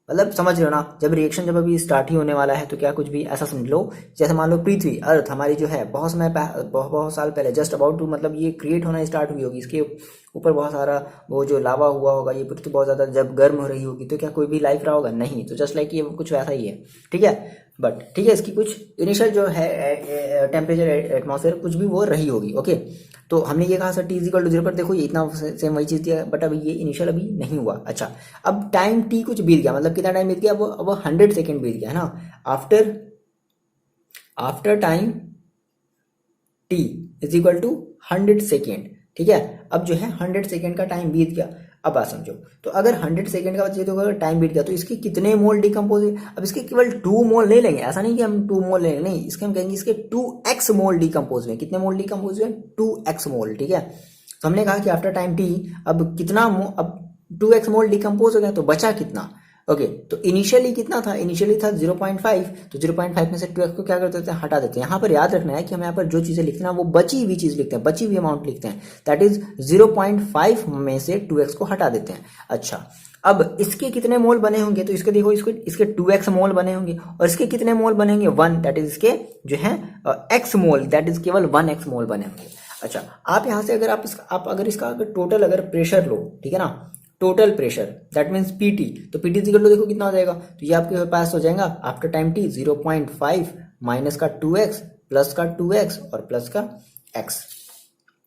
A: मतलब समझ रहे हो ना। जब रिएक्शन जब अभी स्टार्ट ही होने वाला है तो क्या कुछ भी ऐसा समझ लो, जैसे मान लो पृथ्वी अर्थ हमारी जो है बहुत समय बहुत साल पहले जस्ट अबाउट टू मतलब ये क्रिएट होना स्टार्ट हुई होगी, इसके ऊपर बहुत सारा वो जो लावा हुआ होगा, ये पृथ्वी बहुत ज़्यादा जब गर्म हो रही होगी, तो क्या कोई भी लाइफ रहा होगा? नहीं। तो जस्ट लाइक ये कुछ वैसा ही है, ठीक है। बट ठीक है, इसकी कुछ इनिशियल जो है टेम्परेचर एटमॉस्फेयर कुछ भी वो रही होगी, ओके। तो हमने ये कहा सर टी इजिकल टू 0 पर, देखो ये इतना सेम वही चीज़ दिया, बट अभी ये इनिशियल अभी नहीं हुआ। अच्छा, अब टाइम टी कुछ बीत गया, मतलब कितना टाइम बीत गया? अब 100 सेकेंड बीत गया है ना। After time T is equal to 100 second, ठीक है। अब जो है 100 सेकेंड का टाइम बीत गया। अब बात समझो, तो अगर 100 सेकेंड का तो अगर टाइम बीत गया तो इसके कितने मोल डिकम्पोज है? अब इसके केवल 2 मोल ले लेंगे, ऐसा नहीं कि हम 2 मोल ले लेंगे, नहीं, इसके हम कहेंगे इसके 2x मोल डिकम्पोज हुए। कितने मोल डिकम्पोज हुए? 2x मोल, ठीक है। तो हमने कहा कि आफ्टर टाइम टी अब कितना अब 2x मोल डिकम्पोज हो गया, तो बचा कितना? ओके, तो इनिशियली कितना था? इनिशियली था 0.5, तो 0.5 में से 2x को क्या कर देते हैं? हटा देते हैं। यहाँ पर याद रखना है कि हम यहाँ पर जो चीज़ें लिखते हैं वो बची हुई चीज़ लिखते हैं, बची हुई अमाउंट लिखते हैं, दैट इज 0.5 में से 2x को हटा देते हैं। अच्छा, अब इसके कितने मोल बने होंगे? तो इसके देखो, इसके 2x मोल बने होंगे, और इसके कितने मोल बने होंगे? 1, दैट इज इसके जो है x मोल, दैट इज केवल 1x मोल बने होंगे। अच्छा, आप यहाँ से अगर आप अगर इसका अगर टोटल अगर प्रेशर लो, ठीक है ना, total pressure that means PT, तो पीटी इक्वल टू देखो कितना हो जाएगा, तो ये आपके पास हो जाएगा आफ्टर टाइम टी 0.5 माइनस का 2x प्लस का 2x और प्लस का x।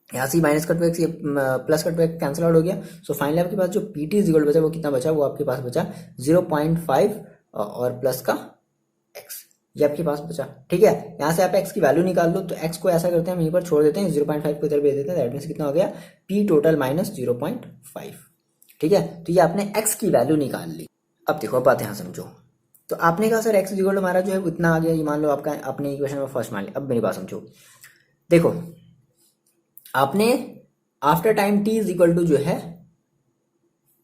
A: यहाँ से माइनस का 2x, ये प्लस का 2x कैंसिल आउट हो गया। सो फाइनली आपके पास जो पीटी इक्वल बचा वो कितना बचा? वो आपके पास बचा 0.5 और प्लस का x, ये आपके पास बचा, ठीक है। यहाँ से आप x की वैल्यू निकाल लो, तो x को ऐसा करते हैं, हम यहीं पर छोड़ देते हैं, 0.5 को इधर भेज देते हैं, दैट मीन्स कितना हो गया? p टोटल माइनस 0.5, ठीक है। तो ये आपने x की वैल्यू निकाल ली। अब देखो, अब बात यहाँ समझो। तो आपने कहा सर x इक्वल हमारा जो है इतना आ गया, ये मान लो आपका आपने इक्वेशन में फर्स्ट मान लिया। अब मेरी बात समझो, देखो आपने after time t is equal to जो है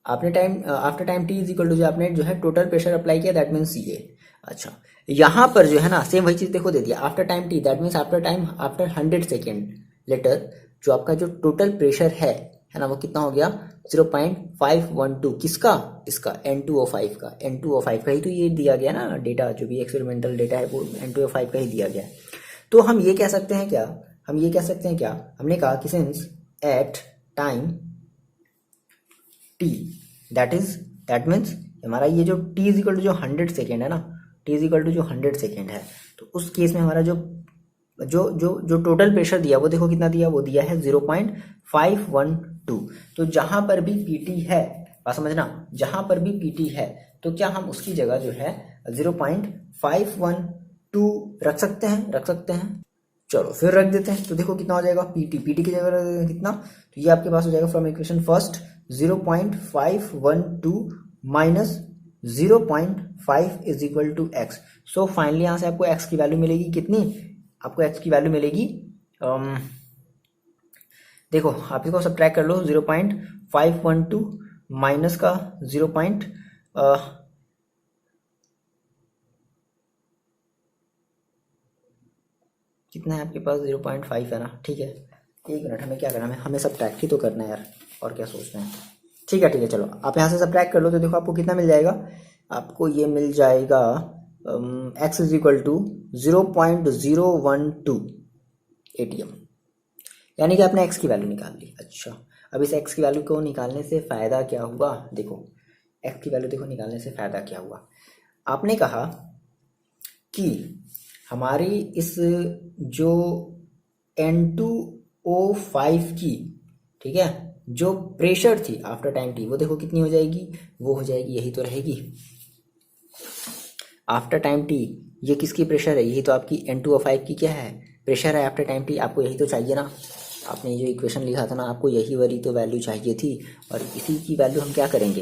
A: after time t is equal to जो आपने जो है टोटल प्रेशर अप्लाई किया, दैट मीन्स ये। अच्छा, यहाँ पर जो है ना सेम वही चीज देखो दे दिया, after time t that means after 100 second later जो आपका जो टोटल प्रेशर है ना, वो कितना हो गया? 0.512। किसका? इसका N2O5 का। N2O5 का ही तो ये दिया गया ना डेटा, जो भी एक्सपेरिमेंटल डेटा है वो N2O5 का ही दिया गया। तो हम ये कह सकते हैं क्या? हमने कहा कि since at time t that means हमारा ये जो t इज इक्वल टू जो 100 सेकेंड है ना, t इज इक्वल टू जो 100 सेकेंड है, तो उस केस में हमारा जो टोटल प्रेशर दिया वो देखो कितना दिया? वो दिया है 0.512। तो जहां पर भी पीटी है, बात समझना, जहां पर भी पीटी है तो क्या हम उसकी जगह जो है 0.512 रख सकते हैं? चलो फिर रख देते हैं। तो देखो कितना हो जाएगा? पीटी की जगह कितना? तो ये आपके पास हो जाएगा from equation first 0.512 minus 0.5 is equal to X. So finally यहाँ से आपको एक्स की वैल्यू मिलेगी कितनी? आपको x की वैल्यू मिलेगी, देखो आप इसको सब्ट्रैक्ट कर लो, 0.512 माइनस का 0. कितना है आपके पास? 0.5 है ना, ठीक है। एक मिनट, हमें क्या करना है? हमें सब्ट्रैक्ट ही तो करना है यार, और क्या सोचना है। ठीक है, चलो आप यहाँ से सब्ट्रैक्ट कर लो, तो देखो आपको कितना मिल जाएगा? आपको ये मिल जाएगा x is equal to 0.012 atm, यानी कि आपने x की वैल्यू निकाल ली। अच्छा, अब इस x की वैल्यू को निकालने से फ़ायदा क्या हुआ? देखो x की वैल्यू देखो निकालने से फ़ायदा क्या हुआ? आपने कहा कि हमारी इस जो N2O5 की, ठीक है, जो प्रेशर थी आफ्टर टाइम t, वो देखो कितनी हो जाएगी? वो हो जाएगी, यही तो रहेगी आफ्टर टाइम t। ये किसकी प्रेशर है? यही तो आपकी N2O5 की क्या है? प्रेशर है आफ्टर टाइम t। आपको यही तो चाहिए ना, आपने जो इक्वेशन लिखा था ना, आपको यही वाली तो वैल्यू चाहिए थी, और इसी की वैल्यू हम क्या करेंगे?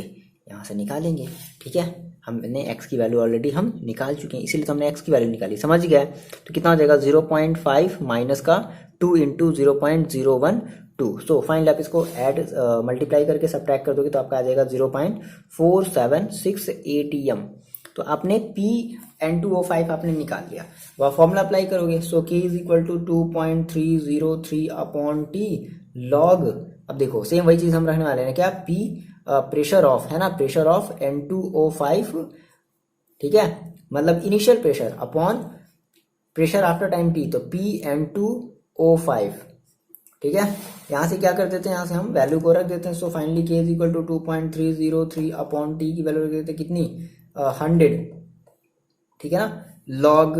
A: यहाँ से निकालेंगे, ठीक है। हमने x की वैल्यू ऑलरेडी हम निकाल चुके हैं, इसीलिए तो हमने x की वैल्यू निकाली, समझ गया। तो कितना हो जाएगा? 0.5 माइनस का 2 इंटू 0.01 2। सो फाइनली आप इसको ऐड मल्टीप्लाई करके सब्ट्रैक्ट कर दोगे तो आपका आ जाएगा 0.476 ATM। तो आपने P(N2O5) आपने निकाल लिया, वह फॉर्मूला अप्लाई करोगे। So K is equal to 2.303/T log, अब देखो सेम वही चीज हम रखने वाले हैं क्या, P प्रेशर ऑफ है ना, प्रेशर ऑफ N2O5, ठीक है, मतलब initial pressure upon pressure after time T, तो P(N2O5), ठीक है। यहाँ से क्या कर देते हैं, यहाँ से हम वैल्यू को रख देते हैं। So finally K is equal to 2.303/T की वैल्यू रख देते हैं कितनी, 100, ठीक है ना, लॉग,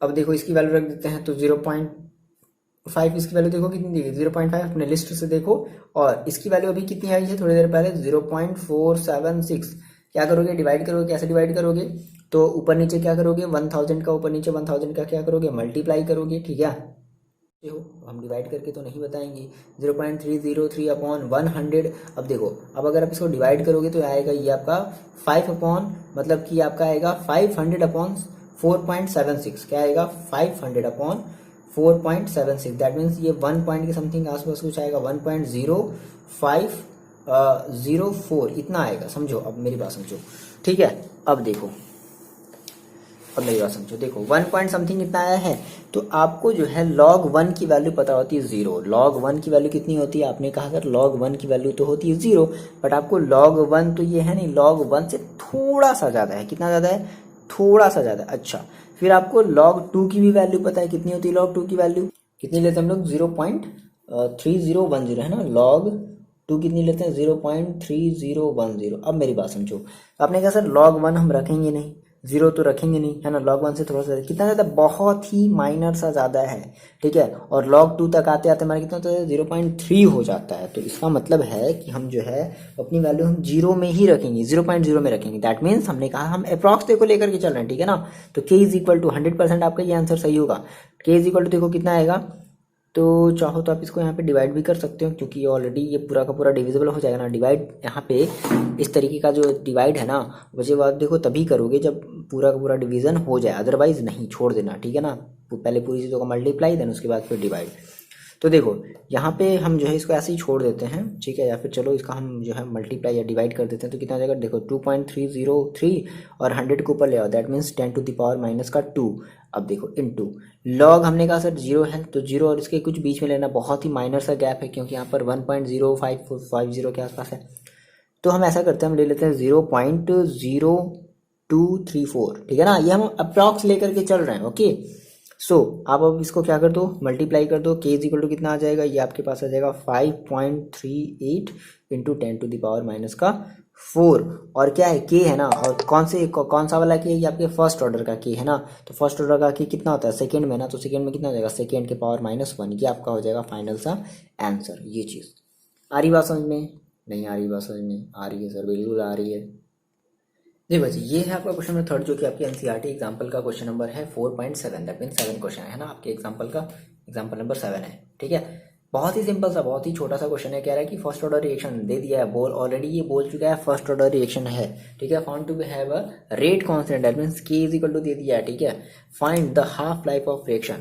A: अब देखो इसकी वैल्यू रख देते हैं तो 0.5, इसकी वैल्यू देखो कितनी दी गई 0.5, अपने लिस्ट से देखो, और इसकी वैल्यू अभी कितनी आई है थोड़ी देर पहले 0.476। क्या करोगे, डिवाइड करोगे, कैसे डिवाइड करोगे, तो ऊपर नीचे क्या करोगे, 1000 का ऊपर नीचे 1000 का क्या करोगे, मल्टीप्लाई करोगे, ठीक है। देखो हम डिवाइड करके तो नहीं बताएंगे, 0.303/100। अब देखो, अब अगर आप इसको डिवाइड करोगे तो आएगा ये आपका 5 अपॉन, मतलब कि आपका आएगा 500/4.76, क्या आएगा 500/4.76, दैट मीन्स ये 1 पॉइंट के समथिंग आसपास कुछ आएगा, 1.0504 इतना आएगा, समझो। अब मेरी बात समझो, ठीक है। अब देखो, अब मेरी बात समझो, देखो 1 पॉइंट समथिंग इतना आया है, तो आपको जो है log 1 की वैल्यू पता होती है 0। log 1 की वैल्यू कितनी होती है, आपने कहा सर log 1 की वैल्यू तो होती है 0, बट आपको log 1 तो ये है नहीं, log 1 से थोड़ा सा ज़्यादा है, कितना ज़्यादा है, थोड़ा सा ज़्यादा। अच्छा, फिर आपको log 2 की भी वैल्यू पता है, कितनी होती है log 2 की वैल्यू, कितनी लेते हैं हम लोग, 0.3010 है ना, log 2 कितनी लेते हैं, 0.3010। अब मेरी बात समझो, आपने कहा सर log 1 हम रखेंगे नहीं, 0 तो रखेंगे नहीं, है ना, log 1 से थोड़ा सा कितना ज़्यादा, बहुत ही माइनर सा ज़्यादा है, ठीक है। और log 2 तक आते आते हमारा कितना होता है, 0.3 हो जाता है। तो इसका मतलब है कि हम जो है अपनी वैल्यू हम 0 में ही रखेंगे, 0.0 में रखेंगे। दैट मीन्स हमने कहा हम अप्रॉक्स को लेकर के चल रहे हैं, ठीक है ना। तो K इज इक्वल टू 100%, आपका ये आंसर सही होगा। K इज इक्वल टू देखो कितना आएगा, तो चाहो तो आप इसको यहाँ पे डिवाइड भी कर सकते हो, क्योंकि ऑलरेडी ये पूरा का पूरा डिविजिबल हो जाएगा ना। डिवाइड यहाँ पे इस तरीके का जो डिवाइड है ना, वैसे बात देखो तभी करोगे जब पूरा का पूरा डिवीजन हो जाए, अदरवाइज नहीं, छोड़ देना, ठीक है ना। पहले पूरी चीज़ों का मल्टीप्लाई, देन उसके बाद फिर डिवाइड। तो देखो यहाँ पे हम जो है इसको ऐसे ही छोड़ देते हैं, ठीक है, या फिर चलो इसका हम जो है मल्टीप्लाई या डिवाइड कर देते हैं, तो कितना आ जाएगा, देखो 2.303 और 100 के ऊपर ले आओ, दैट मीन्स 10⁻⁻²। अब देखो इनटू लॉग, हमने कहा सर 0 है, तो 0 और इसके कुछ बीच में लेना, बहुत ही माइनर सा गैप है, क्योंकि यहाँ पर 1.0550 के आसपास है। तो हम ऐसा करते हैं, हम ले लेते हैं 0.0234, ठीक है ना, ये हम अप्रॉक्स लेकर के चल रहे हैं, ओके। सो आप अब इसको क्या कर दो, मल्टीप्लाई कर दो। K इज इक्वल टू कितना आ जाएगा, ये आपके पास आ जाएगा 5.38 इंटू 10⁻⁻⁴। और क्या है, K है ना, और कौन सा वाला K है, ये आपके फर्स्ट ऑर्डर का K है ना। तो फर्स्ट ऑर्डर का K कितना होता है, सेकंड में ना, तो सेकंड में कितना हो जाएगा, सेकंड के पावर -1, ये आपका हो जाएगा फाइनल सा आंसर। ये चीज़ आ रही बात समझ में, नहीं आ रही बात समझ में, आ रही है सर, बिल्कुल आ रही है। देखो जी, ये है आपका क्वेश्चन नंबर 3, जो कि आपके एनसीईआरटी एग्जाम्पल का क्वेश्चन नंबर है 4.7, दैट मीन 7 क्वेश्चन है ना आपके एग्जाम्पल का, एग्जाम्पल नंबर 7 है, ठीक है। बहुत ही सिंपल सा, बहुत ही छोटा सा क्वेश्चन है। कह रहा है कि फर्स्ट ऑर्डर रिएक्शन दे दिया है, बोल ऑलरेडी ये बोल चुका है फर्स्ट ऑर्डर रिएक्शन है, ठीक है। Found to have a rate constant, that means K is equal to दे दिया है, ठीक है। Find the half life of reaction,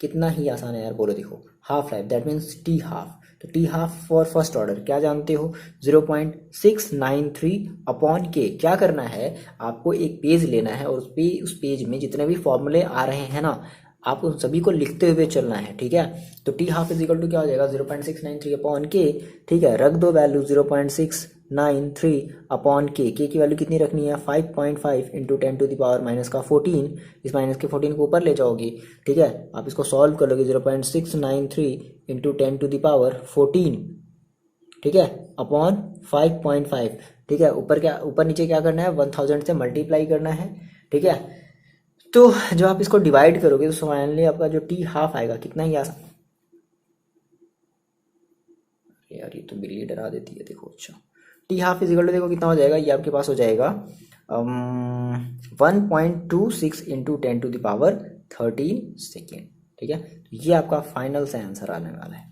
A: कितना ही आसान है यार, बोलो देखो, half life that means T half, तो T half for first order क्या जानते हो, 0.693/K। क्या करना है, आपको एक पेज लेना है और उस पेज में जितने भी फॉर्मूले आ रहे हैं ना, आप उन सभी को लिखते हुए चलना है, ठीक है। तो T half is equal to क्या हो जाएगा, 0.693/K, ठीक है। रख दो वैल्यू 0.693/K। K की वैल्यू कितनी रखनी है, 5.5 इंटू 10⁻⁻14, इस माइनस के 14 को ऊपर ले जाओगे, ठीक है। आप इसको सॉल्व कर लोगे, 0.693 इंटू 10⁻14, ठीक है, अपॉन 5.5, ठीक है। ऊपर नीचे क्या करना है, 1000 से मल्टीप्लाई करना है, ठीक है। तो जब आप इसको डिवाइड करोगे तो फाइनली आपका जो T हाफ आएगा, कितना ही आसान, यार ये तो बिल्ली डरा देती है, देखो। अच्छा, T half is equal to देखो कितना हो जाएगा, ये आपके पास हो जाएगा 1.26 इंटू 10⁻13 सेकेंड, ठीक है। तो ये आपका फाइनल से आंसर आने वाला है।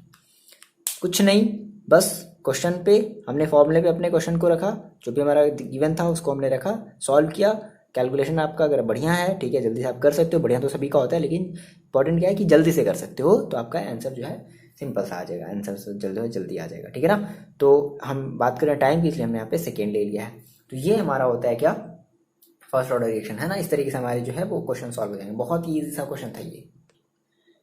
A: कुछ नहीं, बस क्वेश्चन पे हमने फॉर्मूले पे अपने क्वेश्चन को रखा, जो भी हमारा गिवन था उसको हमने रखा, सॉल्व किया। कैलकुलेशन आपका अगर बढ़िया है, ठीक है, जल्दी से आप कर सकते हो, बढ़िया तो सभी का होता है, लेकिन इंपॉर्टेंट क्या है कि जल्दी से कर सकते हो, तो आपका आंसर जो है सिंपल सा आ जाएगा आंसर, जल्दी जल्दी आ जाएगा, ठीक है ना। तो हम बात करें टाइम की, इसलिए हमने यहाँ पे सेकेंड ले लिया है। तो ये हमारा होता है क्या, फर्स्ट ऑर्डर रिएक्शन, है ना। इस तरीके से हमारे जो है वो क्वेश्चन सॉल्व हो जाएंगे। बहुत ही ईजी सा क्वेश्चन था ये।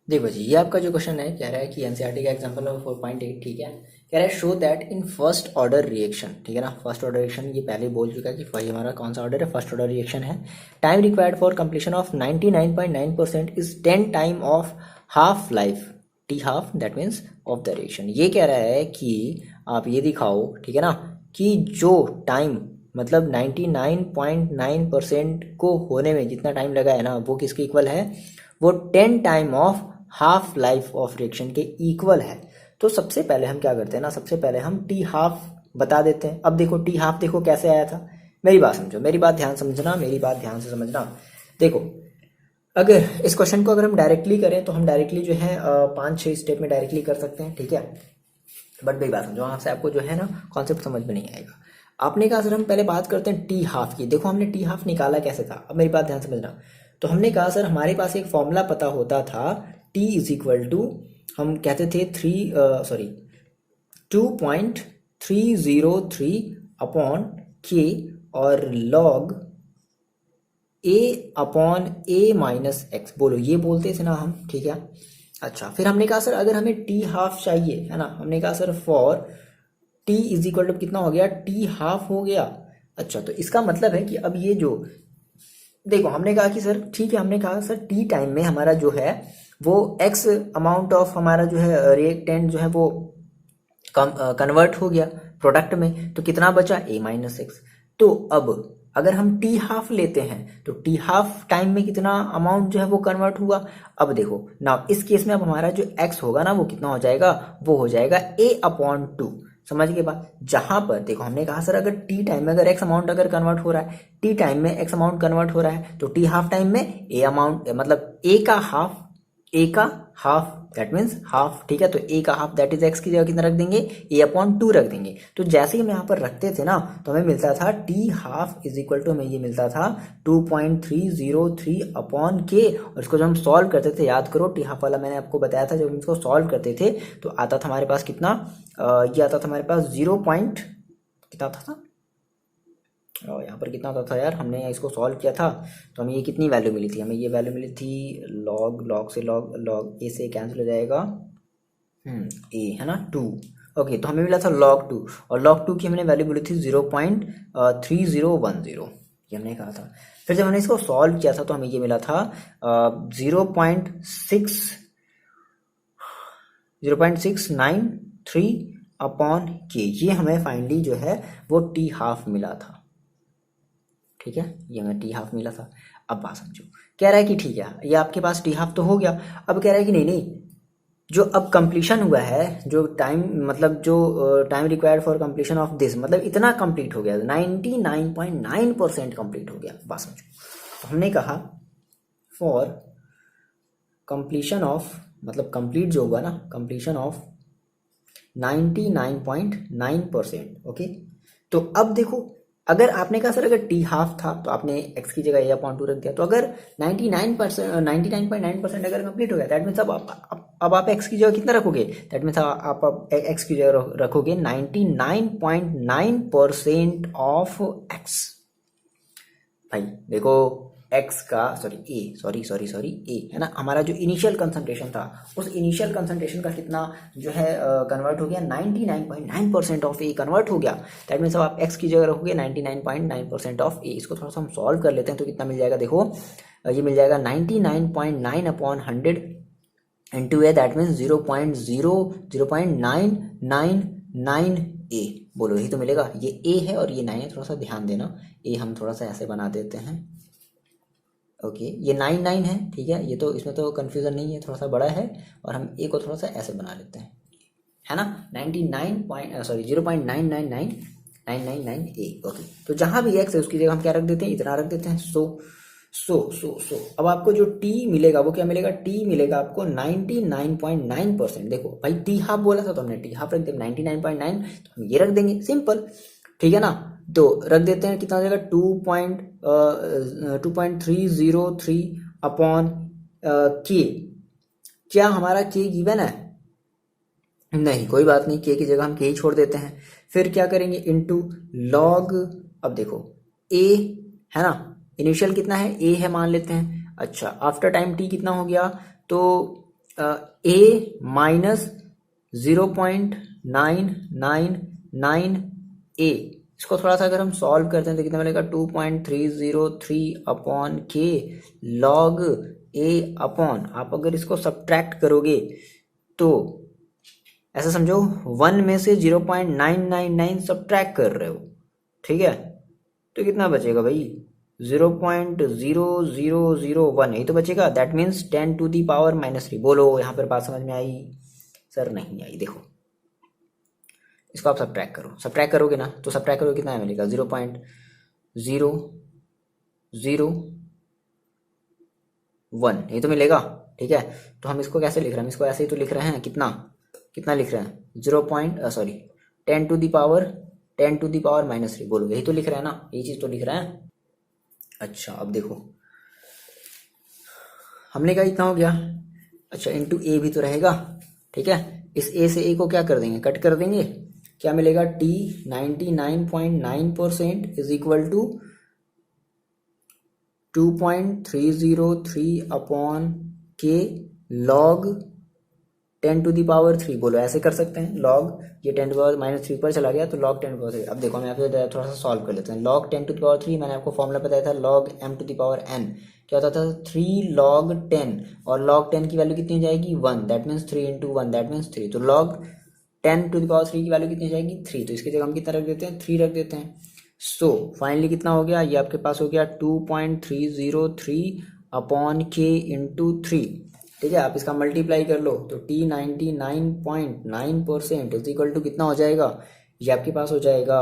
A: देखो जी, ये आपका जो क्वेश्चन है कह रहा है कि एनसीईआरटी का एग्जांपल नंबर 4.8, ठीक है। कह रहा है show that in first order reaction, ठीक है ना। फर्स्ट ऑर्डर रिएक्शन ये पहले बोल चुका है कि वही हमारा कौन सा ऑर्डर है, फर्स्ट ऑर्डर रिएक्शन है। Time required for completion of 99.9% is 10 time of half life, T half, that means of the reaction. ये कह रहा है कि आप ये दिखाओ, ठीक है ना, कि जो टाइम मतलब 99.9% को होने में जितना टाइम लगा है ना, वो किसके इक्वल है, वो 10 time of half life of reaction के इक्वल है। तो सबसे पहले हम क्या करते हैं ना, सबसे पहले हम टी हाफ बता देते हैं। अब देखो टी हाफ देखो कैसे आया था, मेरी बात समझो, मेरी बात ध्यान समझना, मेरी बात ध्यान से समझना। देखो अगर इस क्वेश्चन को अगर हम डायरेक्टली करें तो हम डायरेक्टली जो है 5-6 स्टेप में डायरेक्टली कर सकते हैं, ठीक है। बट मेरी बात समझो, वहाँ से आपको जो है ना कॉन्सेप्ट समझ में नहीं आएगा। आपने कहा सर हम पहले बात करते हैं टी हाफ की। देखो हमने टी हाफ निकाला कैसे था, अब मेरी बात ध्यान समझना। तो हमने कहा सर हमारे पास एक फॉर्मूला पता होता था, टी इज इक्वल टू, हम कहते थे 2.303 अपॉन के और लॉग ए अपॉन ए माइनस एक्स, बोलो ये बोलते थे ना हम, ठीक है। अच्छा, फिर हमने कहा सर अगर हमें टी हाफ चाहिए, है ना, हमने कहा sir for T is equal to कितना हो गया, टी हाफ हो गया। अच्छा, तो इसका मतलब है कि अब ये जो देखो हमने कहा कि सर ठीक है, हमने कहा सर टी टाइम में हमारा जो है वो एक्स अमाउंट ऑफ हमारा जो है रिएक्टेंट जो है वो कन्वर्ट हो गया प्रोडक्ट में, तो कितना बचा ए माइनस एक्स। तो अब अगर हम टी हाफ लेते हैं तो टी हाफ टाइम में कितना अमाउंट जो है वो कन्वर्ट हुआ। अब देखो ना इस केस में अब हमारा जो एक्स होगा ना वो कितना हो जाएगा, वो हो जाएगा ए अपॉन 2। समझ के बाद जहां पर देखो हमने कहा सर अगर टी टाइम में अगर एक्स अमाउंट अगर कन्वर्ट हो रहा है, टी टाइम में एक्स अमाउंट कन्वर्ट हो रहा है, तो टी हाफ टाइम में ए अमाउंट मतलब ए का हाफ दैट मीन्स हाफ, ठीक है। तो ए का हाफ दैट इज एक्स की जगह कितना रख देंगे, ए अपॉन 2 रख देंगे। तो जैसे ही हम यहाँ पर रखते थे ना तो हमें मिलता था T half is equal to, हमें ये मिलता था 2.303 अपॉन के। और इसको जब हम सॉल्व करते थे, याद करो टी हाफ वाला मैंने आपको बताया था, जब हम इसको सॉल्व करते थे तो आता था हमारे पास कितना, ये आता था हमारे पास 0 पॉइंट कितना था, और यहाँ पर कितना होता था यार, हमने इसको सॉल्व किया था तो हमें ये कितनी वैल्यू मिली थी, हमें ये वैल्यू मिली थी लॉग से लॉग ए से कैंसिल हो जाएगा ए, है ना 2। ओके, तो हमें मिला था log 2 और log 2 की हमने वैल्यू मिली थी 0.3010, ये हमने कहा था। फिर जब हमने इसको सॉल्व किया था तो हमें ये मिला था 0.693 अपॉन के। ये हमें फाइनली जो है वो टी हाफ मिला था, ठीक है, ये हमें टी हाफ मिला था। अब बात समझो, कह रहा है कि ठीक है ये आपके पास टी हाफ तो हो गया। अब कह रहा है कि नहीं, जो अब कंप्लीशन हुआ है, जो टाइम मतलब जो time required for completion of this, मतलब इतना कंप्लीट हो गया, 99.9% कंप्लीट हो गया। बात समझो, तो हमने कहा फॉर कंप्लीशन ऑफ, मतलब कंप्लीट जो हुआ ना, कंप्लीशन ऑफ 99.9%, ओके। तो अब देखो अगर आपने कहा सर अगर टी हाफ था तो आपने एक्स की जगह ए अपॉन 2 रख दिया, तो अगर 99.9% अगर कंप्लीट हो गया दैट मीन्स अब आप एक्स की जगह कितना रखोगे, दैट मीन्स आप एक्स की जगह रखोगे 99.9% ऑफ एक्स। भाई देखो एक्स का ए है ना, हमारा जो इनिशियल कंसंट्रेशन था उस इनिशियल कंसंट्रेशन का कितना जो है कन्वर्ट हो गया, 99.9% ऑफ ए कन्वर्ट हो गया। दैट मीन्स अब आप एक्स की जगह रखोगे 99.9% ऑफ ए। इसको थोड़ा सा हम सॉल्व कर लेते हैं तो कितना मिल जाएगा, देखो ये मिल जाएगा 99.9 upon 100 into A, that means 0.999 ए। बोलो यही तो मिलेगा, ये ए है और ये 9 है, थोड़ा सा ध्यान देना। ए हम थोड़ा सा ऐसे बना देते हैं, ओके ये 99 है, ठीक है, ये तो इसमें तो कन्फ्यूजन नहीं है, थोड़ा सा बड़ा है और हम ए को थोड़ा सा ऐसे बना लेते हैं, है ना, 0.99999 ए। ओके, तो जहां भी एक्स है उसकी जगह हम क्या रख देते हैं, इतना रख देते हैं। सो अब आपको जो टी मिलेगा वो क्या मिलेगा, टी मिलेगा आपको 99.9%। देखो भाई टी हाफ बोला था तो हमने टी हाफ रख दिया, 99.9 तो हम ये रख देंगे, सिंपल, ठीक है ना। तो रख देते हैं, कितना हो जाएगा 2.303 अपॉन के। क्या हमारा के गिवन है, नहीं, कोई बात नहीं, के की जगह हम के ही छोड़ देते हैं। फिर क्या करेंगे, इनटू लॉग, अब देखो ए है ना, इनिशियल कितना है, ए है मान लेते हैं। अच्छा, आफ्टर टाइम टी कितना हो गया, तो ए माइनस 0.999 ए, इसको थोड़ा सा अगर हम सॉल्व करते हैं तो कितना मिलेगा, 2.303 अपॉन के लॉग ए अपॉन, आप अगर इसको सब्ट्रैक्ट करोगे तो ऐसा समझो 1 में से 0.999 सब्ट्रैक्ट कर रहे हो, ठीक है, तो कितना बचेगा भाई, 0.0001 यही तो बचेगा। दैट मीन्स 10⁻³ बोलो यहाँ पर बात समझ में आई, सर नहीं आई। देखो इसको आप सब्ट्रैक्ट करो, सब्ट्रैक्ट करोगे ना तो सब्ट्रैक्ट करोगे कितना मिलेगा, 0.001 ये तो मिलेगा, ठीक है। तो हम इसको कैसे लिख रहे हैं, हम इसको ऐसे ही तो लिख रहे हैं, कितना कितना लिख रहे हैं, 10⁻³ बोलो, यही तो लिख रहे हैं ना, यही चीज तो लिख रहे हैं। अच्छा अब देखो हमने कहा इतना हो गया, अच्छा इंटू ए भी तो रहेगा, ठीक है। इस ए से ए को क्या कर देंगे, कट कर देंगे, क्या मिलेगा, T 99.9% is equal to 2.303 upon K log 10⁻³ बोलो, ऐसे कर सकते हैं। लॉग ये 10⁻³ पर चला गया तो लॉग 10⁻³। अब देखो हम यहाँ पे थोड़ा सा सॉल्व कर लेते हैं। लॉग 10⁻³ मैंने आपको फॉर्मूला बताया था, लॉग m⁻n क्या होता था, 3 log 10, और log 10 की वैल्यू कितनी हो जाएगी, 1, दैट मीन्स 3 × 1 दैट मीन्स 3, तो log 10⁻³ की वैल्यू कितनी हो जाएगी, 3, तो इसकी जगह हम कितना रख देते हैं, 3 रख देते हैं। सो फाइनली कितना हो गया, ये आपके पास हो गया 2.303 अपॉन के इंटू 3, ठीक है। आप इसका मल्टीप्लाई कर लो तो T 99.9% इज इक्वल टू कितना हो जाएगा, ये आपके पास हो जाएगा,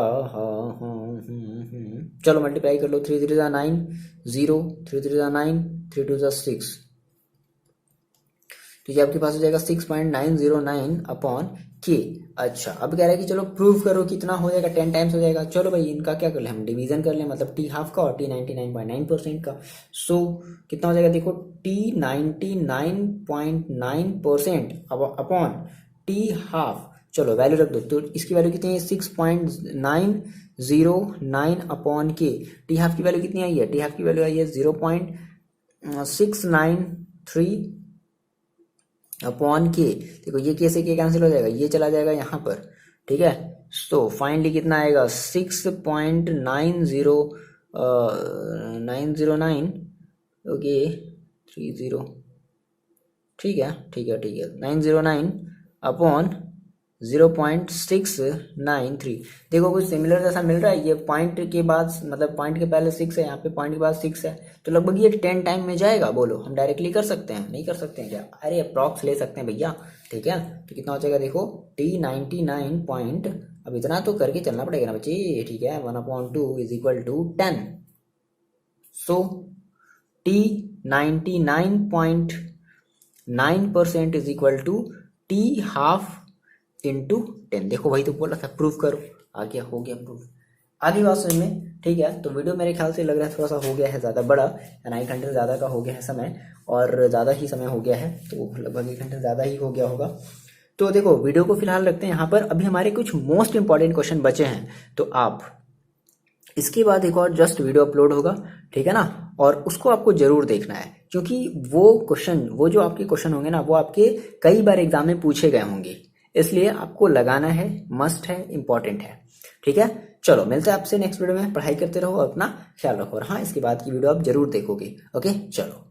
A: चलो मल्टीप्लाई कर लो, 3 3 9, 0 3 3 9, 3 2 6, तो ये आपके पास हो जाएगा 6.909 अपॉन के। अच्छा अब कह रहा है कि चलो प्रूव करो कितना हो जाएगा, 10 टाइम्स हो जाएगा। चलो भाई इनका क्या कर ले, हम डिवीजन कर लें, मतलब टी हाफ का और टी 99.9% का। सो कितना हो जाएगा, देखो टी 99.9% अपॉन टी हाफ, चलो वैल्यू रख दो, तो इसकी वैल्यू कितनी है, 6.909 अपॉन के। टी हाफ की वैल्यू कितनी आई है, टी हाफ की वैल्यू आई है 0.693 अपॉन के। देखो ये के से के कैंसिल हो जाएगा, ये चला जाएगा यहाँ पर, ठीक है। तो फाइनली कितना आएगा, 6.909 ओके 30, ठीक है 909 अपॉन 0.693। देखो कुछ सिमिलर जैसा मिल रहा है, ये पॉइंट के बाद मतलब पॉइंट के पहले 6 है, यहाँ पे पॉइंट के बाद 6 है, तो लगभग ये 10 टाइम में जाएगा। बोलो हम डायरेक्टली कर सकते हैं, नहीं कर सकते हैं क्या, अरे अप्रॉक्स ले सकते हैं भैया, ठीक है। तो कितना हो जाएगा, देखो T 99 पॉइंट, अब इतना तो करके चलना पड़ेगा ना बच्चे, ठीक है, 1/2 is equal to 10। So T 99.9% is equal to T half into 10। देखो वही तो बोला था, प्रूव करो, आ गया, हो गया प्रूव। आगे बात समझ में, ठीक है। तो वीडियो मेरे ख्याल से लग रहा है थोड़ा सा हो गया है ज़्यादा बड़ा, 1 घंटे ज़्यादा का हो गया है समय, और ज़्यादा ही समय हो गया है, तो लगभग 1 घंटे ज़्यादा ही हो गया होगा। तो देखो वीडियो को फिलहाल रखते हैं यहाँ पर, अभी हमारे कुछ मोस्ट इंपॉर्टेंट क्वेश्चन बचे हैं, तो आप इसके बाद एक और जस्ट वीडियो अपलोड होगा, ठीक है ना, और उसको आपको जरूर देखना है, क्योंकि वो जो आपके क्वेश्चन होंगे ना, वो आपके कई बार एग्जाम में पूछे गए होंगे, इसलिए आपको लगाना है, मस्ट है, इंपॉर्टेंट है, ठीक है। चलो मिलते हैं आपसे नेक्स्ट वीडियो में, पढ़ाई करते रहो और अपना ख्याल रखो, और हाँ इसके बाद की वीडियो आप जरूर देखोगे, ओके चलो।